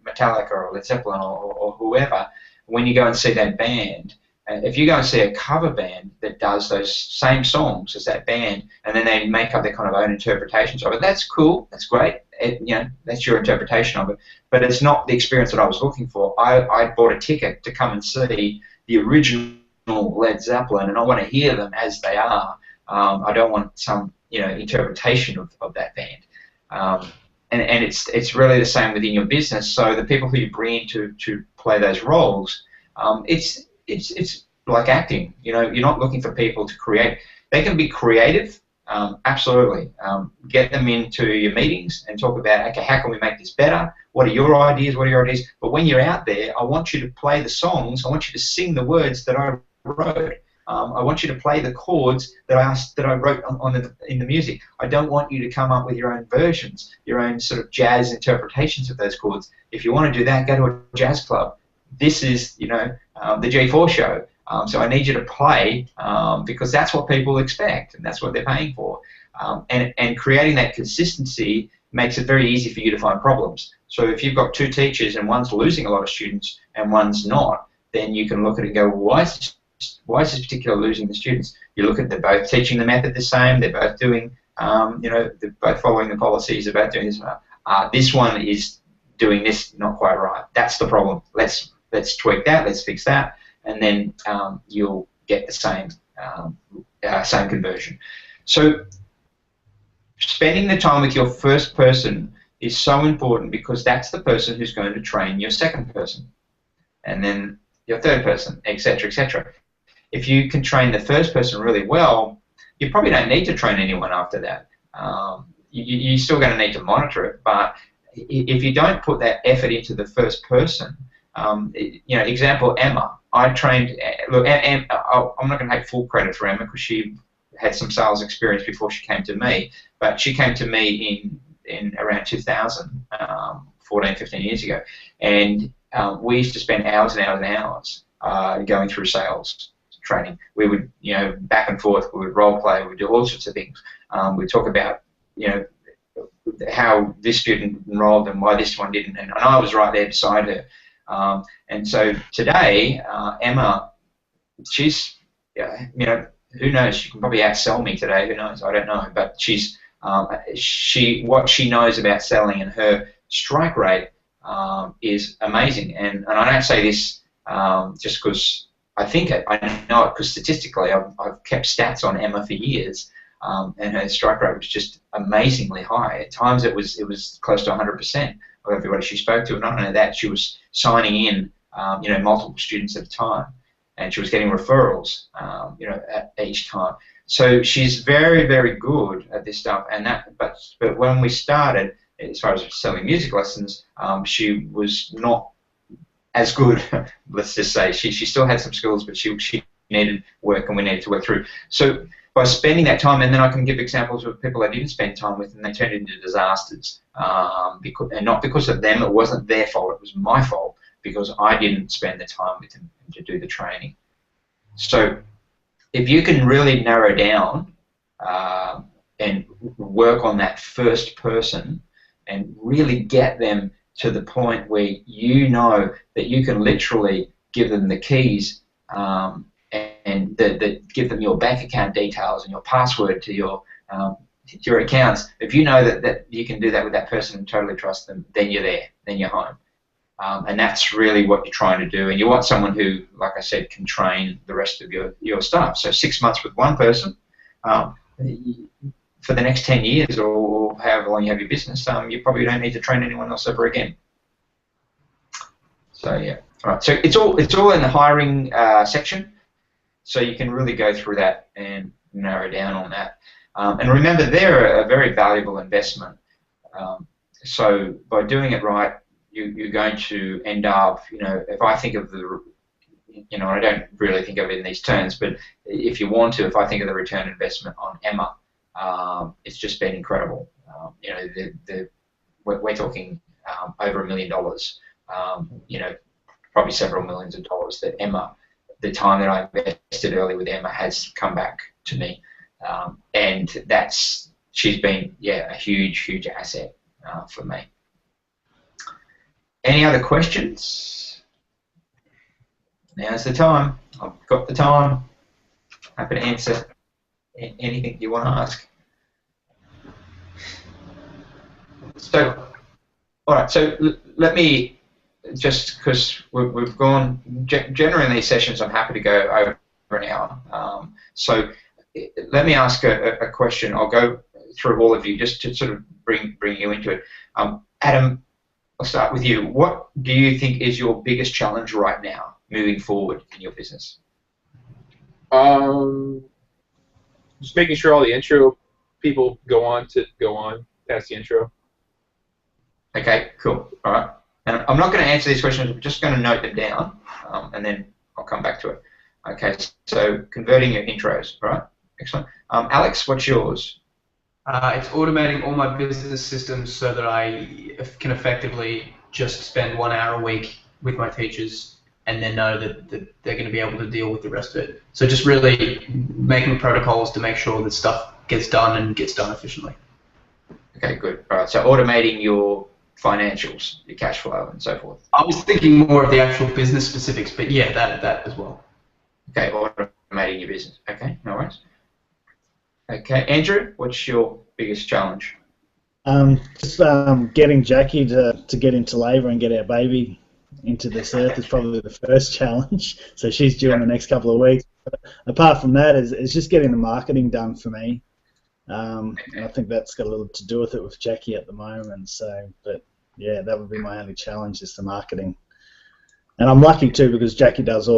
Metallica or Led Zeppelin or whoever, when you go and see that band, if you go and see a cover band that does those same songs as that band, and then they make up their kind of own interpretations of it, that's cool, that's great. You know, that's your interpretation of it. But it's not the experience that I was looking for. I bought a ticket to come and see the original Led Zeppelin, and I want to hear them as they are. I don't want some, you know, interpretation of that band. And it's really the same within your business. So the people who you bring in to play those roles, it's like acting. You know, you're not looking for people to create. They can be creative, absolutely. Get them into your meetings and talk about, okay, how can we make this better? What are your ideas? What are your ideas? But when you're out there, I want you to play the songs. I want you to sing the words that I wrote. I want you to play the chords that I wrote in the music. I don't want you to come up with your own versions, your own sort of jazz interpretations of those chords. If you want to do that, go to a jazz club. This is, you know, the G4 show. So I need you to play because that's what people expect and that's what they're paying for. And creating that consistency makes it very easy for you to find problems. So if you've got two teachers and one's losing a lot of students and one's not, then you can look at it and go, well, why is this particular losing the students? You look at, they're both teaching the method the same, they're both doing they're both following the policies about doing this. This one is doing this not quite right. That's the problem. Let's tweak that. Let's fix that, and then you'll get the same conversion. So spending the time with your first person is so important because that's the person who's going to train your second person, and then your third person, etc., etc. If you can train the first person really well, you probably don't need to train anyone after that. You're still going to need to monitor it, but if you don't put that effort into the first person, example, Emma. I trained. Look, I'm not going to take full credit for Emma because she had some sales experience before she came to me, but she came to me in around 2000, 14, 15 years ago, and we used to spend hours and hours and hours going through sales training. We would, back and forth. We would role play. We would do all sorts of things. We'd talk about, how this student enrolled and why this one didn't, and I was right there beside her. And so today, Emma, she's, who knows? She can probably outsell me today. Who knows? I don't know. But she's what she knows about selling and her strike rate is amazing. And I don't say this just because I think it. I know it because statistically, I've kept stats on Emma for years, and her strike rate was just amazingly high. At times, it was close to 100% of everybody she spoke to. And not only that, she was signing in, multiple students at a time, and she was getting referrals, at each time. So she's very, very good at this stuff. And but when we started, as far as selling music lessons, she was not as good. Let's just say she still had some skills, but she needed work, and we needed to work through. So by spending that time, and then I can give examples of people I didn't spend time with, and they turned into disasters, and not because of them. It wasn't their fault. It was my fault because I didn't spend the time with them to do the training. So if you can really narrow down and work on that first person and really get them to the point where you know that you can literally give them the keys and give them your bank account details and your password to your accounts. If you know that you can do that with that person and totally trust them, then you're there, then you're home. And that's really what you're trying to do. And you want someone who, like I said, can train the rest of your staff. So 6 months with one person, for the next 10 years or however long you have your business, you probably don't need to train anyone else ever again. So yeah, all right. So it's all in the hiring section. So you can really go through that and narrow down on that. And remember, they're a very valuable investment. So by doing it right, you're going to end up, if I think of the, I don't really think of it in these terms, but if you want to, if I think of the return investment on Emma, it's just been incredible. We're talking over $1 million, probably several millions of dollars that Emma, the time that I invested early with Emma has come back to me. And she's been, a huge, huge asset for me. Any other questions? Now's the time. I've got the time. Happy to answer anything you want to ask. So, all right. So let me just, because we've gone. Generally in these sessions, I'm happy to go over an hour. So let me ask a question. I'll go through all of you just to sort of bring you into it. Adam, I'll start with you. What do you think is your biggest challenge right now, moving forward in your business? Just making sure all the intro people go on past the intro. Okay, cool. All right. And I'm not going to answer these questions. I'm just going to note them down, and then I'll come back to it. Okay. So converting your intros. All right. Excellent. Alex, what's yours? It's automating all my business systems so that I can effectively just spend 1 hour a week with my teachers and then know that they're going to be able to deal with the rest of it. So just really making protocols to make sure that stuff gets done and gets done efficiently. Okay, good. All right. So automating your financials, your cash flow, and so forth. I was thinking more of the actual business specifics, but yeah, that as well. Okay, automating your business. Okay, no worries. Okay, Andrew, what's your biggest challenge? Just getting Jackie to get into labour and get our baby into this earth is probably the first challenge. So she's due in the next couple of weeks. But apart from that, it's just getting the marketing done for me. And I think that's got a little to do with it with Jackie at the moment. So, but yeah, that would be my only challenge, is the marketing. And I'm lucky too, because Jackie does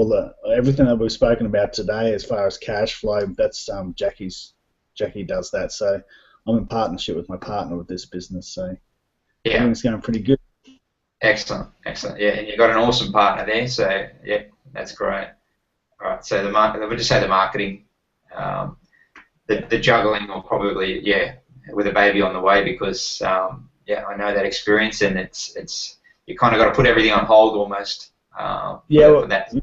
everything that we've spoken about today as far as cash flow. That's Jackie does that. So I'm in partnership with my partner with this business. So Yeah, everything's going pretty good. excellent. Yeah, and you've got an awesome partner there. So yeah, that's great. All right. So we'll just say the marketing, the juggling, or probably with a baby on the way, because yeah, I know that experience, and it's you kind of got to put everything on hold almost. For that.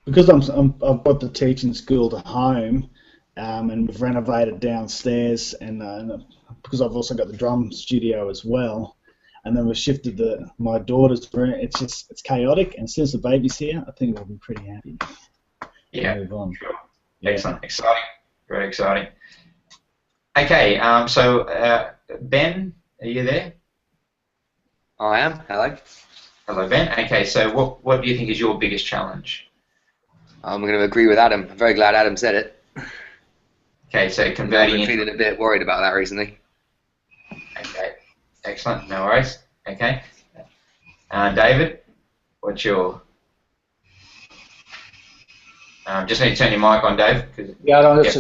Because I've got the teaching school to home, and we've renovated downstairs, and because I've also got the drum studio as well, and then we've shifted my daughter's room. It's chaotic, and since the baby's here, I think we'll be pretty happy. Yeah, move on. Sure. Yeah. Excellent, exciting, very exciting. Okay, so Ben, are you there? I am. Hello. Hello, Ben. Okay, so what do you think is your biggest challenge? I'm going to agree with Adam. I'm very glad Adam said it. Okay, so I've converting. been feeling a bit worried about that recently. Okay, excellent. No worries. Okay, David, what's your? Just need to turn your mic on, Dave. Yeah, no, let's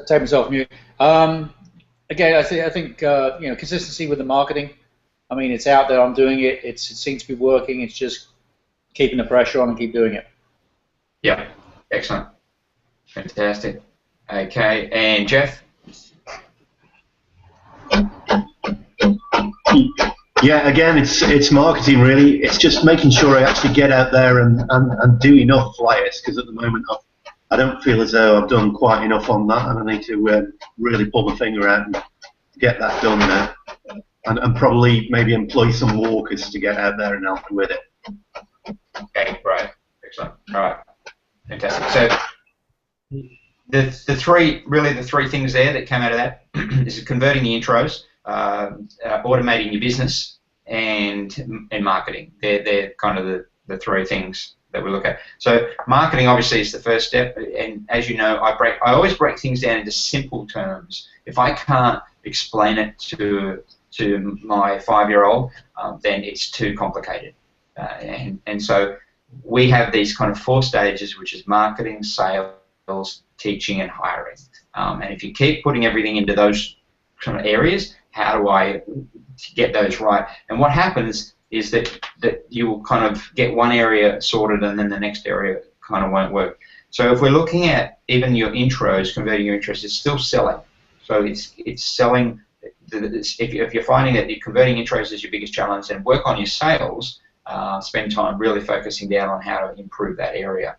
take myself mute. Again, I think consistency with the marketing. I mean, it's out there. I'm doing it. It seems to be working. It's just keeping the pressure on and keep doing it. Yeah, excellent, fantastic. Okay, and Jeff. Yeah, again, it's marketing really. It's just making sure I actually get out there and do enough flyers, because at the moment I don't feel as though I've done quite enough on that, and I need to really pull my finger out and get that done now. And probably maybe employ some walkers to get out there and help with it. Okay, great, excellent. All right, fantastic. So the three things there that came out of that is converting the intros, automating your business, and marketing. They're kind of the three things that we look at. So marketing obviously is the first step, and as you know, I always break things down into simple terms. If I can't explain it to my 5-year-old, then it's too complicated. And so we have these kind of 4 stages, which is marketing, sales, teaching, and hiring. And if you keep putting everything into those kind of areas, how do I get those right? And what happens is that you will kind of get one area sorted, and then the next area kind of won't work. So if we're looking at even your intros, converting your intros, it's still selling. So it's selling. If you're finding that you're converting intros is your biggest challenge, then work on your sales. Spend time really focusing down on how to improve that area.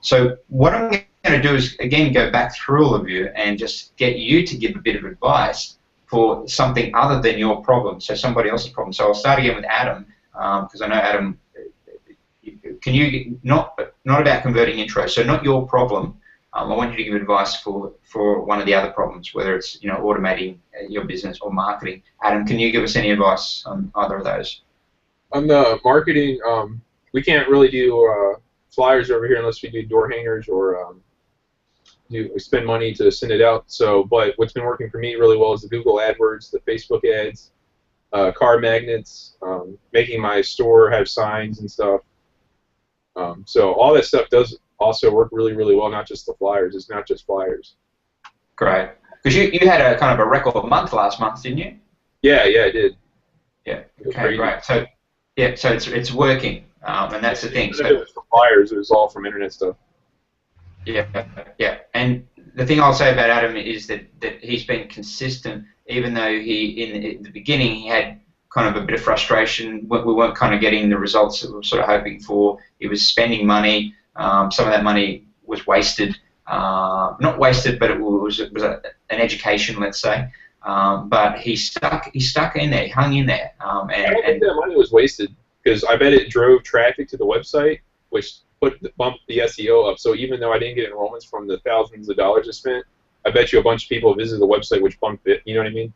So what I'm going to do is, again, go back through all of you and just get you to give a bit of advice for something other than your problem, so somebody else's problem. So I'll start again with Adam, because I know Adam, can you, not about converting intros, so not your problem. I want you to give advice for one of the other problems, whether it's automating your business or marketing. Adam, can you give us any advice on either of those? On the marketing, we can't really do flyers over here unless we do door hangers or spend money to send it out. So, but what's been working for me really well is the Google AdWords, the Facebook ads, car magnets, making my store have signs and stuff. So all that stuff does also work really, really well, not just the flyers. It's not just flyers. Great. Because you had a kind of a record month last month, didn't you? Yeah, I did. Yeah. Okay, great. So it's working, and that's the thing. So it was for flyers. It was all from internet stuff. Yeah. And the thing I'll say about Adam is that he's been consistent, even though in the beginning he had kind of a bit of frustration. We weren't kind of getting the results that we were sort of hoping for. He was spending money. Some of that money was wasted. Not wasted, but it was an education, let's say. But he stuck in there. He hung in there. I don't think that money was wasted, because I bet it drove traffic to the website, which bumped the SEO up. So even though I didn't get enrollments from the thousands of dollars I spent, I bet you a bunch of people visit the website, which bumped it. You know what I mean?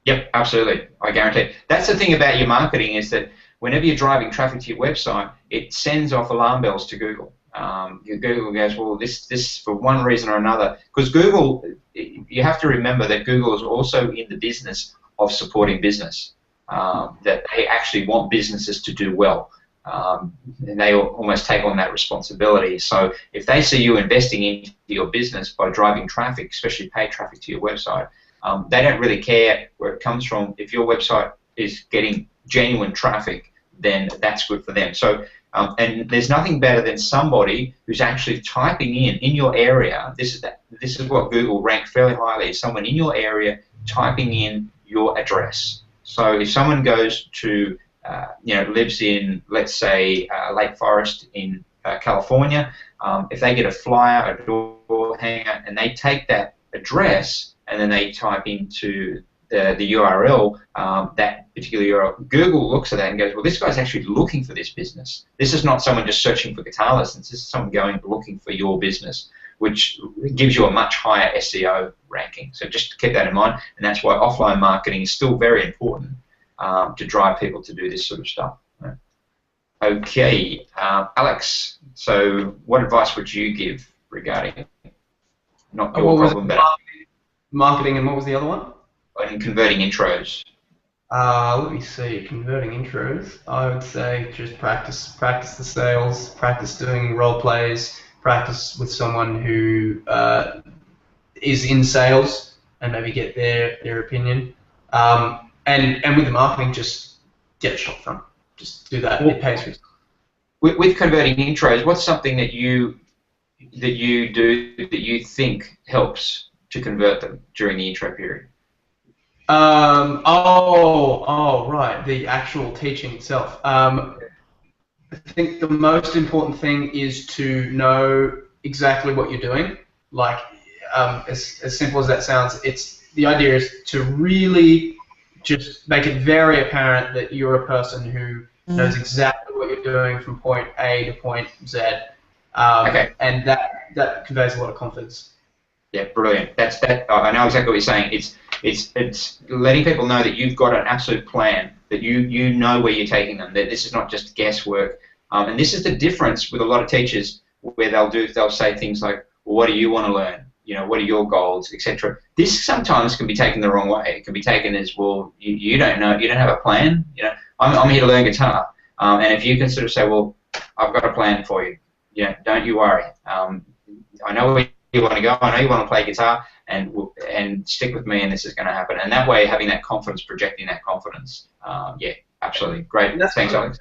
Yep, absolutely. I guarantee it. That's the thing about your marketing is that whenever you're driving traffic to your website, it sends off alarm bells to Google. Google goes, well, this for one reason or another, because Google, you have to remember that Google is also in the business of supporting business, that they actually want businesses to do well. And they almost take on that responsibility. So if they see you investing into your business by driving traffic, especially paid traffic to your website, they don't really care where it comes from. If your website is getting genuine traffic, then that's good for them. So, and there's nothing better than somebody who's actually typing in your area. This is what Google ranked fairly highly. Is someone in your area typing in your address. So if someone goes to lives in, let's say, Lake Forest in California, if they get a flyer, a door hanger, and they take that address and then they type into the URL, that particular URL, Google looks at that and goes, well, this guy's actually looking for this business. This is not someone just searching for guitar lessons. This is someone going looking for your business, which gives you a much higher SEO ranking. So just keep that in mind, and that's why offline marketing is still very important to drive people to do this sort of stuff. Okay, Alex, so what advice would you give regarding not your problem, but marketing, and what was the other one? And converting intros. Let me see. Converting intros. I would say just practice the sales, practice doing role plays, practice with someone who is in sales, and maybe get their opinion. And with the marketing, just get a shot from. Just do that. It pays for itself. With converting intros, what's something that you do that you think helps to convert them during the intro period? Right, the actual teaching itself. I think the most important thing is to know exactly what you're doing. Like, as simple as that sounds, the idea is to really just make it very apparent that you're a person who knows exactly what you're doing from point A to point Z. Okay. And that conveys a lot of confidence. Yeah, brilliant. I know exactly what you're saying. It's letting people know that you've got an absolute plan, that you know where you're taking them, that this is not just guesswork. And this is the difference with a lot of teachers, where they'll say things like, well, what do you want to learn? What are your goals, etc. This sometimes can be taken the wrong way. It can be taken as, well, you don't know, you don't have a plan. I'm here to learn guitar, and if you can sort of say, well, I've got a plan for you. Don't you worry. I know where you want to go. I know you want to play guitar, and stick with me, and this is going to happen. And that way, having that confidence, projecting that confidence. Yeah, absolutely. Great. Thanks, Alex.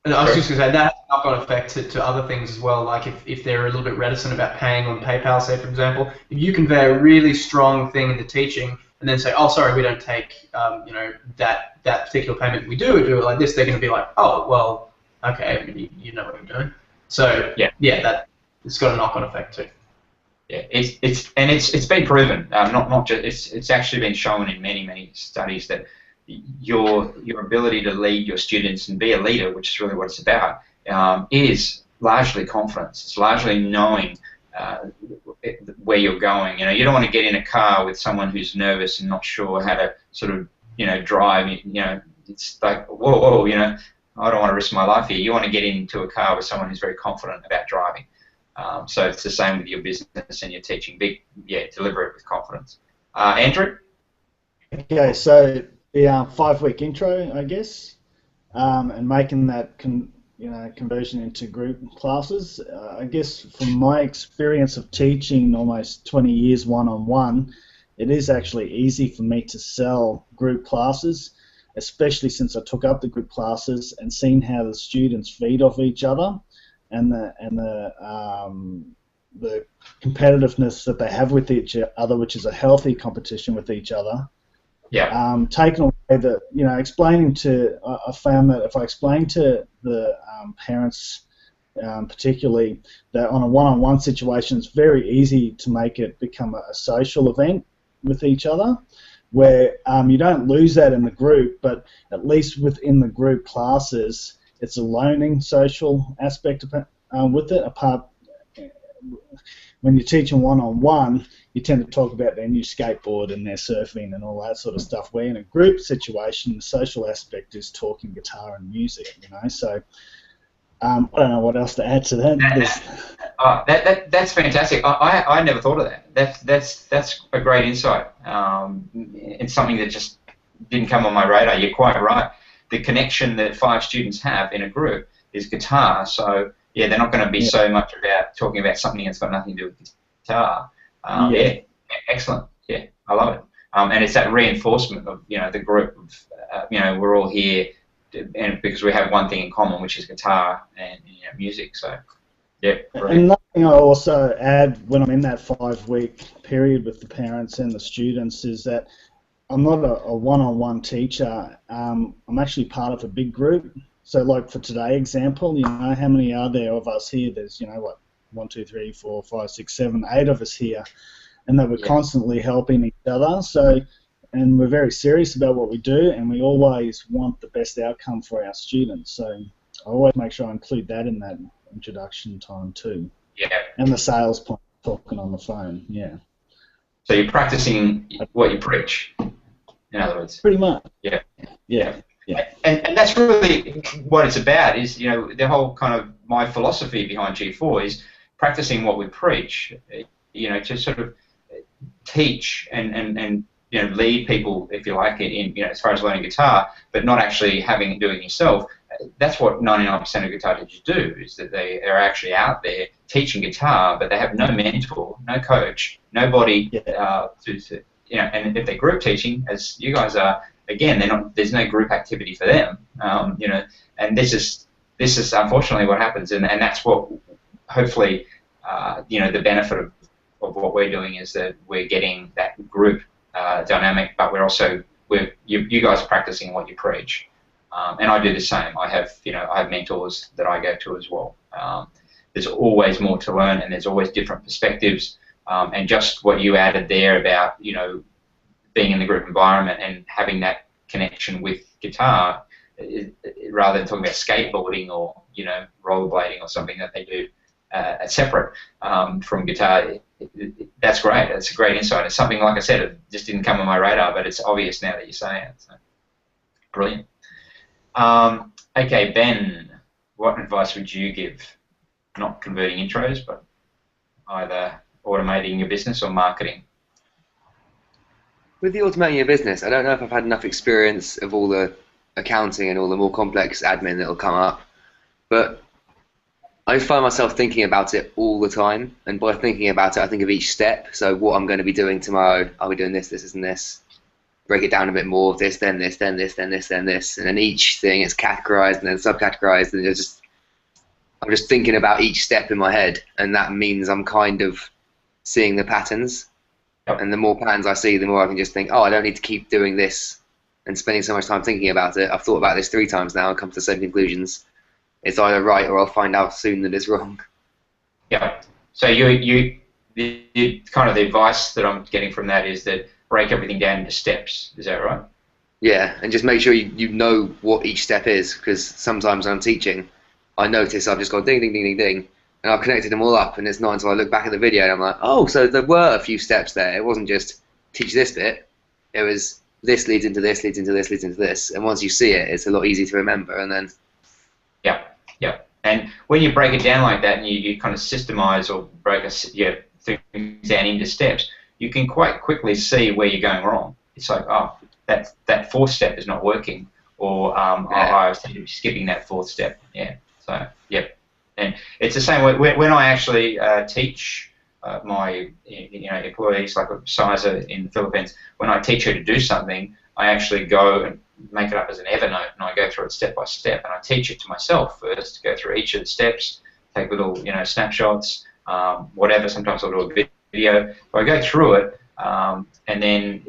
I was just going to say, that has a knock-on effect to other things as well. Like if they're a little bit reticent about paying on PayPal, say, for example, if you convey a really strong thing in the teaching and then say, oh, sorry, we don't take that particular payment, we do it like this, they're going to be like, oh, well, okay, you know what you're doing. So that it's got a knock-on effect too. Yeah, it's been proven. Not just it's actually been shown in many studies that your ability to lead your students and be a leader, which is really what it's about, is largely confidence. It's largely knowing where you're going. You don't want to get in a car with someone who's nervous and not sure how to sort of drive. It's like, whoa, I don't want to risk my life here. You want to get into a car with someone who's very confident about driving. So it's the same with your business and your teaching. Deliver it with confidence. Andrew? Okay, so the 5-week intro, I guess, and making that conversion into group classes. I guess from my experience of teaching almost 20 years one-on-one, it is actually easy for me to sell group classes, especially since I took up the group classes and seen how the students feed off each other, and the competitiveness that they have with each other, which is a healthy competition with each other. Yeah. Taking away explaining to, I found that if I explain to the parents, particularly, that on a one-on-one situation, it's very easy to make it become a social event with each other, where you don't lose that in the group, but at least within the group classes, it's a learning social aspect with it, apart when you're teaching one-on-one, you tend to talk about their new skateboard and their surfing and all that sort of stuff. Where in a group situation, the social aspect is talking guitar and music, you know. So I don't know what else to add to that. That's fantastic. I never thought of that. That's a great insight. It's something that just didn't come on my radar. You're quite right. The connection that 5 students have in a group is guitar. So yeah, they're not going to be so much about talking about something that's got nothing to do with guitar. Yeah, excellent. Yeah, I love it. And it's that reinforcement of the group of we're all here, and because we have one thing in common, which is guitar and music. So yeah. And another thing I also add when I'm in that 5-week period with the parents and the students is that I'm not a one-on-one teacher. I'm actually part of a big group. So, like for today example, how many are there of us here? There's, 1, 2, 3, 4, 5, 6, 7, 8 of us here, and that we're constantly helping each other. So, and we're very serious about what we do, and we always want the best outcome for our students. So, I always make sure I include that in that introduction time too. Yeah. And the sales point, talking on the phone. Yeah. So you're practicing what you preach, in other words. Pretty much. Yeah. Yeah. Yeah. And that's really what it's about. Is the whole kind of my philosophy behind G4 is practicing what we preach. To sort of teach and lead people, if you like, in as far as learning guitar, but not actually doing it yourself. That's what 99% of guitar teachers do, is that they are actually out there teaching guitar, but they have no mentor, no coach, nobody and if they're group teaching, as you guys are, again, there's no group activity for them, and this is unfortunately what happens, and that's what hopefully the benefit of what we're doing is that we're getting that group dynamic, but you guys are practicing what you preach. And I do the same. I have mentors that I go to as well. There's always more to learn, and there's always different perspectives. And just what you added there about being in the group environment and having that connection with guitar, rather than talking about skateboarding or rollerblading or something that they do separate from guitar. That's great. That's a great insight. It's something, like I said, it just didn't come on my radar, but it's obvious now that you say it. So, brilliant. Okay, Ben, what advice would you give? Not converting intros, but either automating your business or marketing. With the automating your business, I don't know if I've had enough experience of all the accounting and all the more complex admin that will come up, but I find myself thinking about it all the time, and by thinking about it, I think of each step. So what I'm going to be doing tomorrow, I'll be doing this, this, and this. Break it down a bit more, this, then this, then this, then this, then this, and then each thing is categorized and then subcategorized, and I'm just thinking about each step in my head, and that means I'm kind of seeing the patterns. And the more patterns I see, the more I can just think, oh, I don't need to keep doing this and spending so much time thinking about it. I've thought about this 3 times now and come to the same conclusions. It's either right or I'll find out soon that it's wrong. Yeah. So the kind of the advice that I'm getting from that is that break everything down into steps. Is that right? Yeah, and just make sure you know what each step is, because sometimes when I'm teaching, I notice I've just gone ding, ding, ding, ding, ding, and I've connected them all up, and it's not until I look back at the video and I'm like, oh, so there were a few steps there. It wasn't just teach this bit. It was this leads into this, leads into this, leads into this, and once you see it, it's a lot easier to remember, and then... Yeah. And when you break it down like that and you kind of systemize or break things down into steps, you can quite quickly see where you're going wrong. It's like, oh, that 4th step is not working, or I was skipping that 4th step. Yeah. So, yep. And it's the same way when I actually teach my employees, like a sizer in the Philippines. When I teach her to do something, I actually go and make it up as an Evernote, and I go through it step by step, and I teach it to myself first, go through each of the steps, take little snapshots, whatever. Sometimes I'll do a video. But I go through it, and then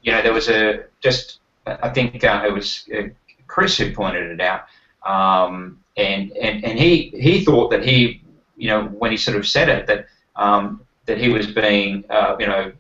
there was I think it was Chris who pointed it out, and he thought that he when he sort of said it that he was being a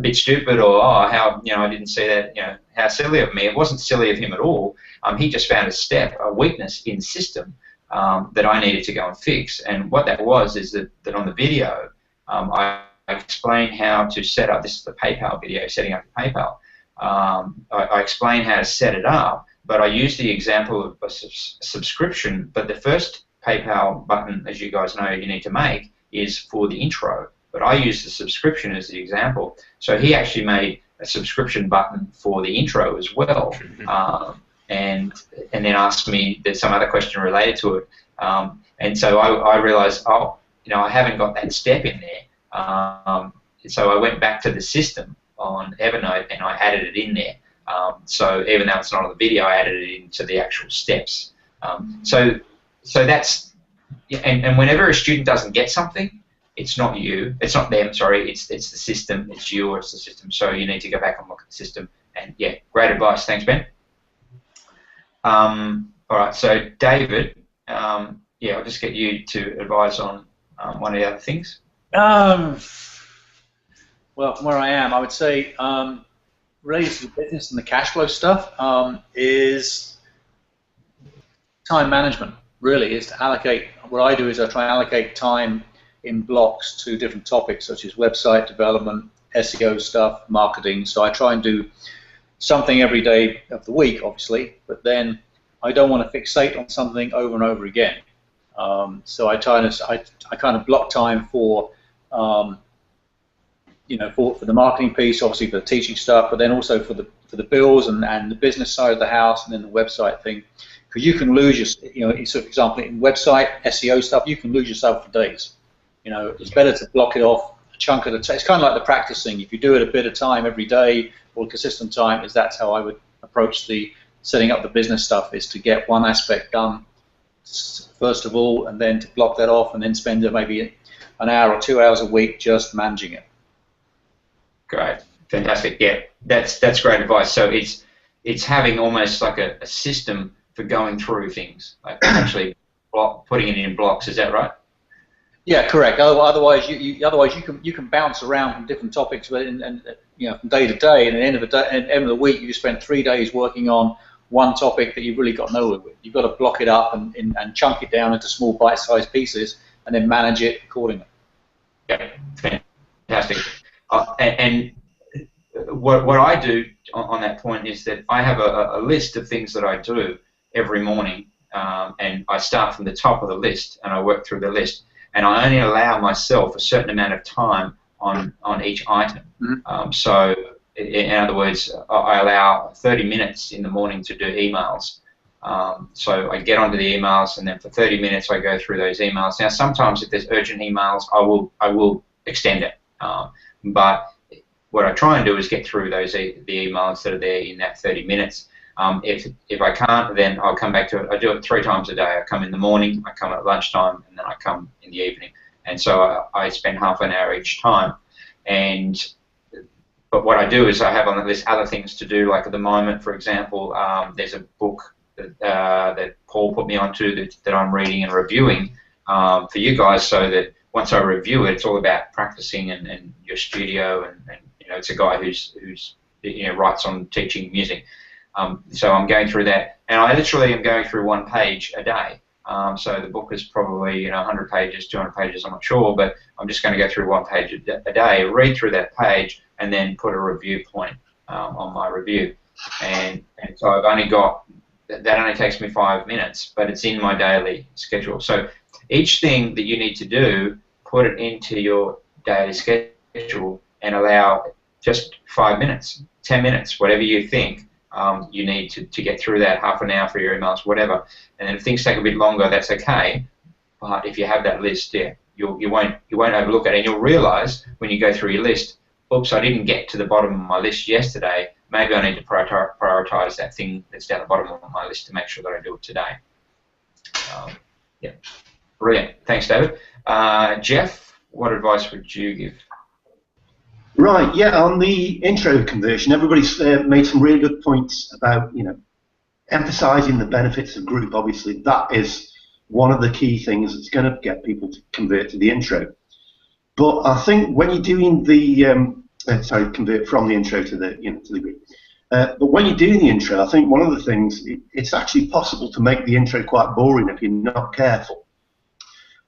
bit stupid, or how I didn't see that, how silly of me. It wasn't silly of him at all. He just found a weakness in the system that I needed to go and fix. And what that was is that on the video, I explained how to set up, this is the PayPal video, setting up the PayPal. I explained how to set it up, but I used the example of a subscription, but the first PayPal button, as you guys know, you need to make is for the intro. But I used the subscription as the example. So he actually made a subscription button for the intro as well. And then asked me there's some other question related to it. And so I realized, oh, I haven't got that step in there. So I went back to the system on Evernote and I added it in there. So even though it's not on the video, I added it into the actual steps. So that's, and whenever a student doesn't get something, it's not you, it's not them, sorry, it's the system, it's you or it's the system. So you need to go back and look at the system. And yeah, great advice. Thanks, Ben. All right, so David, yeah, I'll just get you to advise on one of the other things. Well, where I am, I would say related to the business and the cash flow stuff is time management. Really, is to allocate. What I do is I try and allocate time in blocks to different topics such as website development, SEO stuff, marketing. So I try and do something every day of the week, obviously, but then I don't want to fixate on something over and over again. So I kind of block time for for the marketing piece, obviously for the teaching stuff, but then also for the bills and the business side of the house, and then the website thing, because you can lose your, so for example, in website SEO stuff, you can lose yourself for days. It's better to block it off a chunk at a time. It's kind of like the practice thing. If you do it a bit of time every day or consistent time, that's how I would approach the setting up the business stuff, is to get one aspect done first of all, and then to block that off, and then spend maybe an hour or 2 hours a week just managing it. Great, fantastic. Yeah, that's great advice. So it's having almost like a system for going through things, like actually putting it in blocks. Is that right? Yeah, correct. Otherwise, you can bounce around from different topics, and from day to day, and at the end of the week, you spend 3 days working on one topic that you've really got nowhere with. You've got to block it up and chunk it down into small bite-sized pieces, and then manage it accordingly. Yeah, fantastic. And what I do on that point is that I have a list of things that I do every morning, and I start from the top of the list and I work through the list, and I only allow myself a certain amount of time on each item. Mm-hmm. So in other words, I allow 30 minutes in the morning to do emails. So I get onto the emails, and then for 30 minutes I go through those emails. Now sometimes if there's urgent emails, I will extend it. But what I try and do is get through the emails that are there in that 30 minutes. If I can't, then I'll come back to it. I do it 3 times a day. I come in the morning, I come at lunchtime, and then I come in the evening. And so I spend half an hour each time. But what I do is I have on the list other things to do. Like at the moment, for example, there's a book that Paul put me onto that I'm reading and reviewing for you guys, so that once I review it, it's all about practicing and your studio, and it's a guy who's writes on teaching music. So I'm going through that, and I literally am going through 1 page a day. So the book is probably 100 pages, 200 pages, I'm not sure, but I'm just going to go through 1 page a day, read through that page, and then put a review point on my review. And so I've only got, that only takes me 5 minutes, but it's in my daily schedule. So each thing that you need to do, put it into your daily schedule and allow just 5 minutes, 10 minutes, whatever you think you need to get through that, half an hour for your emails, whatever. And then if things take a bit longer, that's okay. But if you have that list, yeah, you won't overlook it, and you'll realise when you go through your list, oops, I didn't get to the bottom of my list yesterday. Maybe I need to prioritise that thing that's down the bottom of my list to make sure that I do it today. Yeah, brilliant. Thanks, David. Jeff, what advice would you give? Right, yeah, on the intro conversion, everybody's made some really good points about, emphasising the benefits of group. Obviously, that is one of the key things that's going to get people to convert to the intro. But I think when you're doing the, convert from the intro to the, to the group, But when you're doing the intro, I think one of the things, it's actually possible to make the intro quite boring if you're not careful.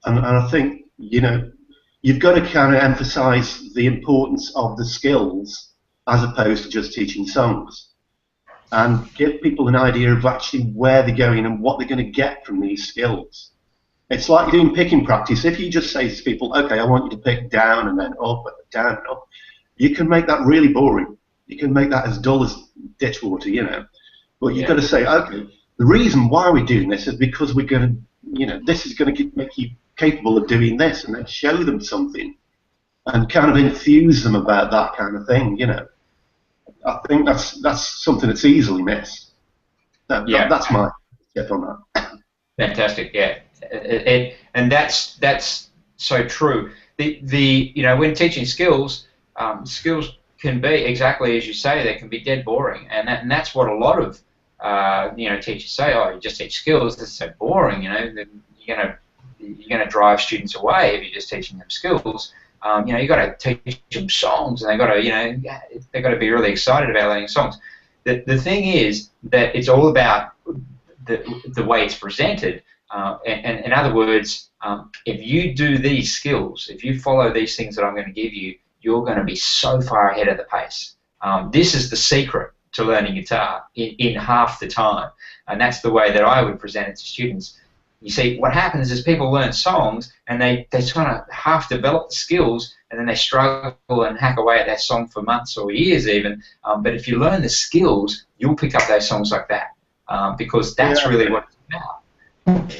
And I think, you've got to kind of emphasize the importance of the skills as opposed to just teaching songs, and give people an idea of actually where they're going and what they're going to get from these skills. It's like doing picking practice. If you just say to people, okay, I want you to pick down and then up and down and up, you can make that really boring. You can make that as dull as ditch water, But you've got to say, okay, the reason why we're doing this is because we're going to, this is going to make you capable of doing this, and then show them something and kind of enthuse them about that kind of thing, I think that's something that's easily missed. That's my tip on that. Fantastic, yeah. And that's so true. When teaching skills, skills can be exactly as you say. They can be dead boring, and that's what a lot of teachers say. Oh, you just teach skills. That's so boring. You're gonna drive students away if you're just teaching them skills. You got to teach them songs, and they got to be really excited about learning songs. The thing is that it's all about the way it's presented. And in other words, if you do these skills, if you follow these things that I'm going to give you, you're going to be so far ahead of the pace. This is the secret to learning guitar in half the time, and that's the way that I would present it to students. You see, what happens is people learn songs and they kind of half develop the skills, and then they struggle and hack away at that song for months or years even. But if you learn the skills, you'll pick up those songs like that, because that's really what it's about.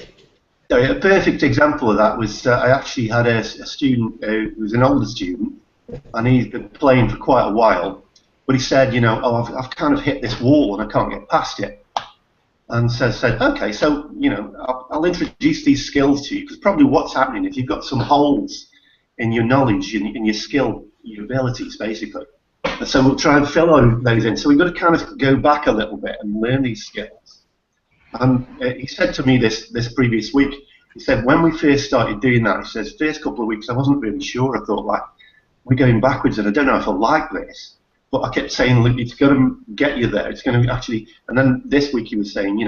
So a perfect example of that was I actually had a student who was an older student, and he's been playing for quite a while, but he said, I've kind of hit this wall and I can't get past it. And so said, okay, so, I'll introduce these skills to you, because probably what's happening is you've got some holes in your knowledge, in your skill, your abilities, basically. And so we'll try and fill those in. So we've got to kind of go back a little bit and learn these skills. And he said to me this previous week, he said, when we first started doing that, he says, first couple of weeks I wasn't really sure. I thought, we're going backwards and I don't know if I like this. But I kept saying, look, it's going to get you there. It's going to actually, and then this week he was saying,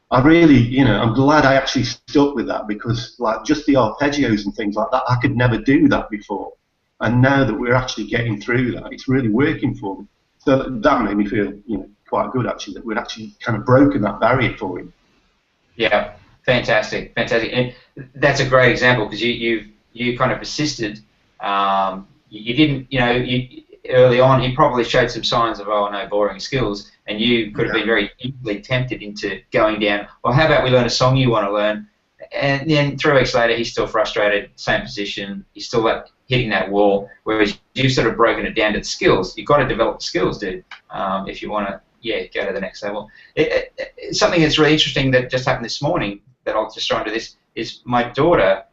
I really, I'm glad I actually stuck with that, because just the arpeggios and things like that, I could never do that before. And now that we're actually getting through that, it's really working for me. So that made me feel, quite good actually, that we'd actually kind of broken that barrier for him. Yeah, fantastic. And that's a great example, because you kind of persisted. You didn't, early on, he probably showed some signs of, oh no, boring skills, and you could have been very easily tempted into going down, well, how about we learn a song you want to learn? And then 3 weeks later, he's still frustrated, same position, he's still hitting that wall, whereas you've sort of broken it down to the skills. You've got to develop the skills, dude, if you want to, go to the next level. Something that's really interesting that just happened this morning, that I'll just throw into this, is my daughter,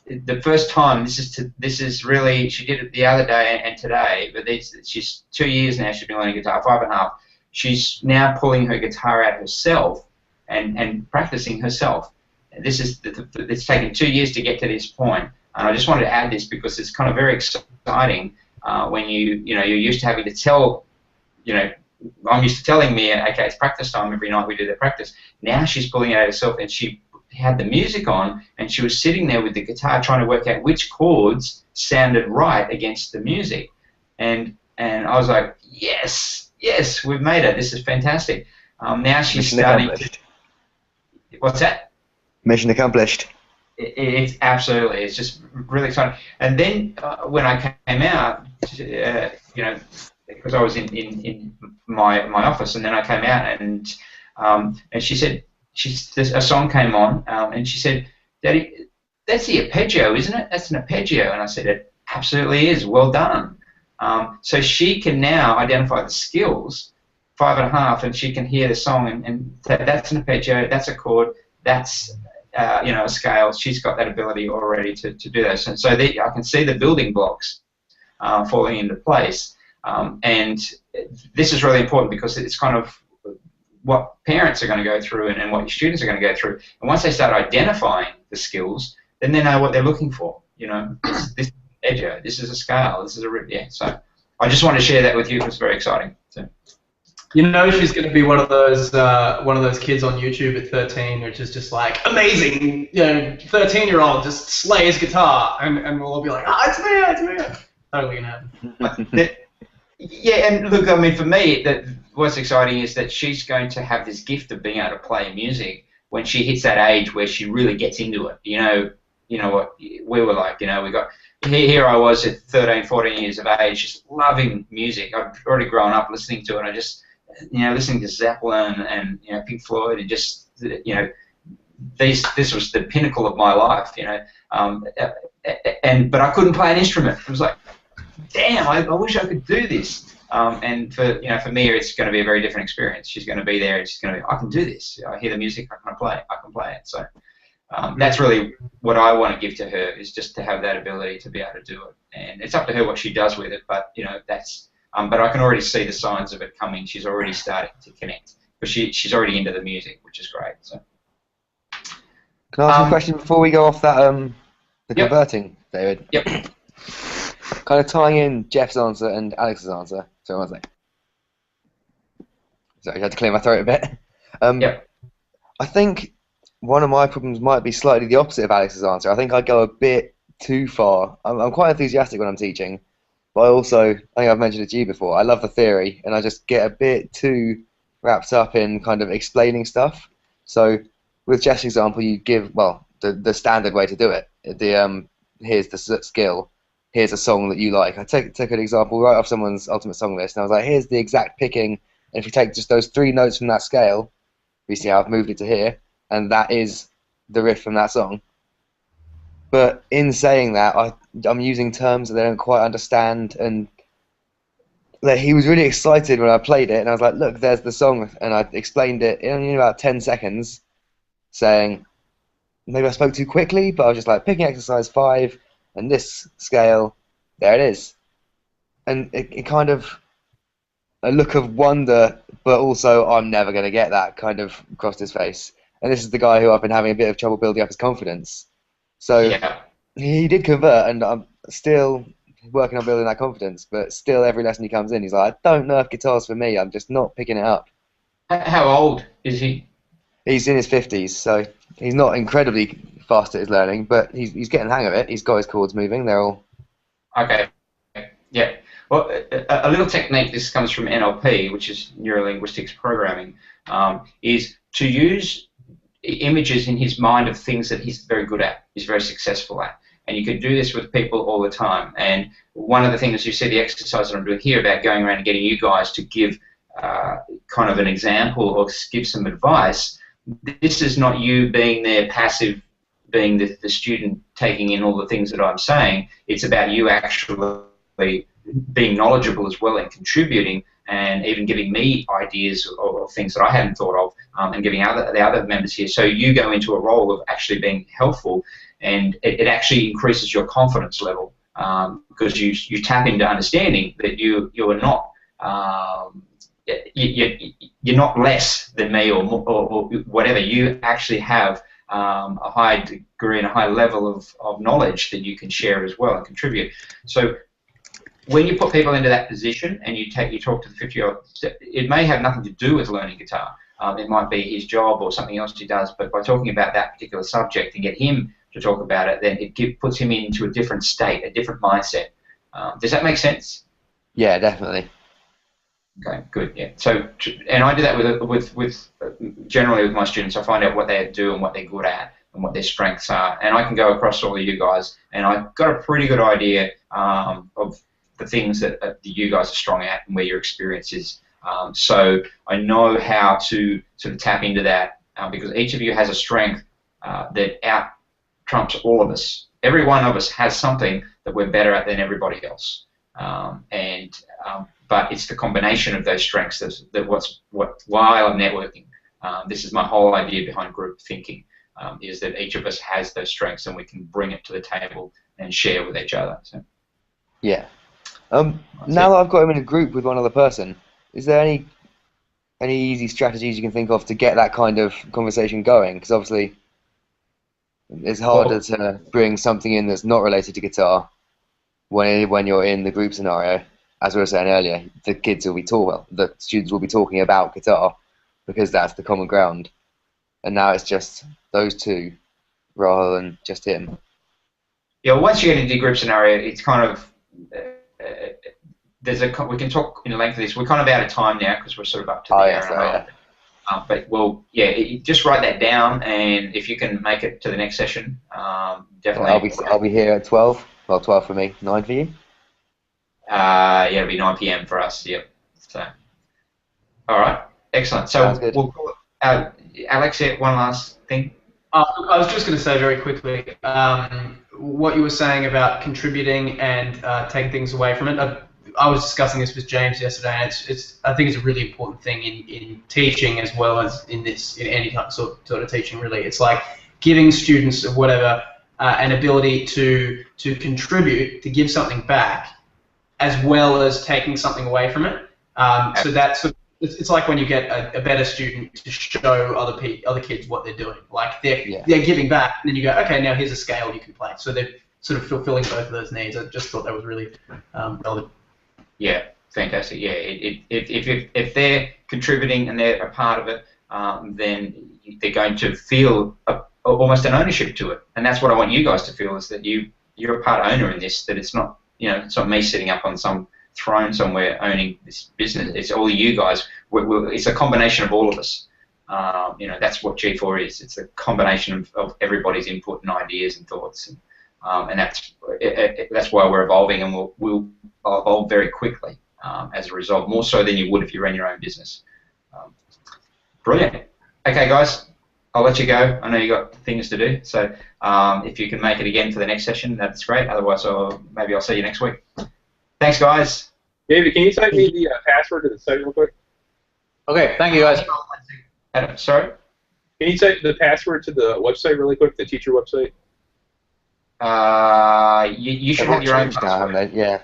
the first time, this is really, she did it the other day and today, but she's 2 years now, she's been learning guitar, 5.5. She's now pulling her guitar out herself and practicing herself. And this is, it's taken 2 years to get to this point. And I just wanted to add this because it's kind of very exciting when you're used to having to tell, I'm used to telling me, okay, it's practice time, every night we do the practice. Now she's pulling it out herself, and she had the music on, and she was sitting there with the guitar trying to work out which chords sounded right against the music, and I was like, yes, we've made it. This is fantastic. Now she's starting. What's that? Mission accomplished. It's absolutely. It's just really exciting. And then when I came out, because I was in my office, and then I came out, and she said. A song came on, and she said, Daddy, that's the arpeggio, isn't it? That's an arpeggio. And I said, it absolutely is. Well done. So she can now identify the skills, 5.5, and she can hear the song and that's an arpeggio, that's a chord, that's a scale. She's got that ability already to do those. And so I can see the building blocks falling into place. And this is really important, because it's kind of what parents are going to go through and what your students are going to go through. And once they start identifying the skills, then they know what they're looking for. This is an arpeggio, this is a scale, this is a rip. Yeah. So I just wanted to share that with you. It was very exciting. So. You know she's going to be one of those kids on YouTube at 13, which is just like amazing, 13-year-old just slays guitar, and we'll all be like, it's me. Totally gonna happen. Yeah, and look, I mean, for me, what's exciting is that she's going to have this gift of being able to play music when she hits that age where she really gets into it. You know what we were like. We got here. I was at 13, 14 years of age, just loving music. I'd already grown up listening to it. I just, listening to Zeppelin and Pink Floyd, and just this was the pinnacle of my life. But I couldn't play an instrument. It was like, damn, I wish I could do this. And for me, it's going to be a very different experience. She's going to be there, and she's going to be, I can do this. I hear the music, I can play it. So that's really what I want to give to her, is just to have that ability to be able to do it. And it's up to her what she does with it. But that's. But I can already see the signs of it coming. She's already starting to connect, but she's already into the music, which is great. So. Can I ask you a question before we go off that the Yep. converting, David? Yep. Kind of tying in Jeff's answer and Alex's answer. So one second. Sorry, I had to clear my throat a bit. Yep. I think one of my problems might be slightly the opposite of Alex's answer. I think I go a bit too far. I'm quite enthusiastic when I'm teaching, but I think I've mentioned it to you before, I love the theory, and I just get a bit too wrapped up in kind of explaining stuff. So with Jeff's example, you give, the standard way to do it. Here's the skill, here's a song that you like. I took an example right off someone's ultimate song list, and I was like, here's the exact picking, and if you take just those 3 notes from that scale, you see how I've moved it to here, and that is the riff from that song. But in saying that, I'm using terms that they don't quite understand, and he was really excited when I played it, and I was like, look, there's the song, and I explained it in about 10 seconds, saying, maybe I spoke too quickly, but I was just like, picking exercise 5, and this scale, there it is. And it kind of, a look of wonder, but also, I'm never going to get that, kind of crossed his face. And this is the guy who I've been having a bit of trouble building up his confidence. So Yeah. he did convert, and I'm still working on building that confidence, but still every lesson he comes in, he's like, I don't know if guitar's for me, I'm just not picking it up. How old is he? He's in his 50s, so he's not incredibly fast at his learning, but he's getting the hang of it. He's got his chords moving, they're all... Okay. Yeah. Well, a little technique, this comes from NLP, which is Neuro-Linguistics Programming, is to use images in his mind of things that he's very good at, he's very successful at. And you can do this with people all the time. And one of the things, you see the exercise that I'm doing here about going around and getting you guys to give kind of an example or give some advice, this is not you being there passive, being the student taking in all the things that I'm saying. It's about you actually being knowledgeable as well and contributing, and even giving me ideas of things that I hadn't thought of, and giving the other members here. So you go into a role of actually being helpful, and it actually increases your confidence level, because you tap into understanding that you are not you're not less than me or whatever. You actually have a high degree and a high level of knowledge that you can share as well and contribute. So when you put people into that position and you talk to the 50-year-old, it may have nothing to do with learning guitar. It might be his job or something else he does, but by talking about that particular subject and get him to talk about it, then it puts him into a different state, a different mindset. Does that make sense? Yeah, definitely. Okay, good. Yeah. So, and I do that with generally with my students. I find out what they do and what they're good at and what their strengths are, and I can go across all of you guys, and I've got a pretty good idea of the things that you guys are strong at and where your experience is. So I know how to sort of tap into that, because each of you has a strength that out trumps all of us. Every one of us has something that we're better at than everybody else, but it's the combination of those strengths why I'm networking. This is my whole idea behind group thinking, is that each of us has those strengths and we can bring it to the table and share with each other. So. Yeah. Now that I've got him in a group with one other person, is there any easy strategies you can think of to get that kind of conversation going? Because obviously it's harder to bring something in that's not related to guitar when you're in the group scenario. as we were saying earlier, the students will be talking about guitar because that's the common ground. And now it's just those two rather than just him. Yeah, well, once you get into the group scenario, it's kind of we can talk in length of this. We're kind of out of time now because we're sort of up to the hour and a half. But well, yeah, just write that down, and if you can make it to the next session, definitely. I'll be here at 12. Well, 12 for me, 9 for you. Yeah, it'll be 9 p.m. for us. Yep. So, all right, excellent. So we'll call it, Alex, one last thing. I was just going to say very quickly what you were saying about contributing and taking things away from it. I was discussing this with James yesterday, and I think it's a really important thing in teaching as well as in any sort of teaching. Really, it's like giving students or whatever an ability to contribute, to give something back, as well as taking something away from it. So that's it's like when you get a better student to show other kids what they're doing. Like they're giving back, and then you go, okay, now here's a scale you can play. So they're sort of fulfilling both of those needs. I just thought that was really relevant. Yeah, fantastic. Yeah, if they're contributing and they're a part of it, then they're going to feel almost an ownership to it, and that's what I want you guys to feel, is that you're a part owner in this. That it's not it's not me sitting up on some throne somewhere owning this business. It's all you guys. It's a combination of all of us. That's what G4 is. It's a combination of everybody's input and ideas and thoughts. And that's why we're evolving, and we'll evolve very quickly as a result, more so than you would if you ran your own business. Brilliant. Okay, guys, I'll let you go. I know you got things to do, so if you can make it again for the next session, that's great. Otherwise, maybe I'll see you next week. Thanks, guys. David, can you type me the password to the site real quick? Okay, thank you, guys. Adam, sorry? Can you type the password to the website really quick, the teacher website? You should have your own password. Yeah.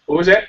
What was that?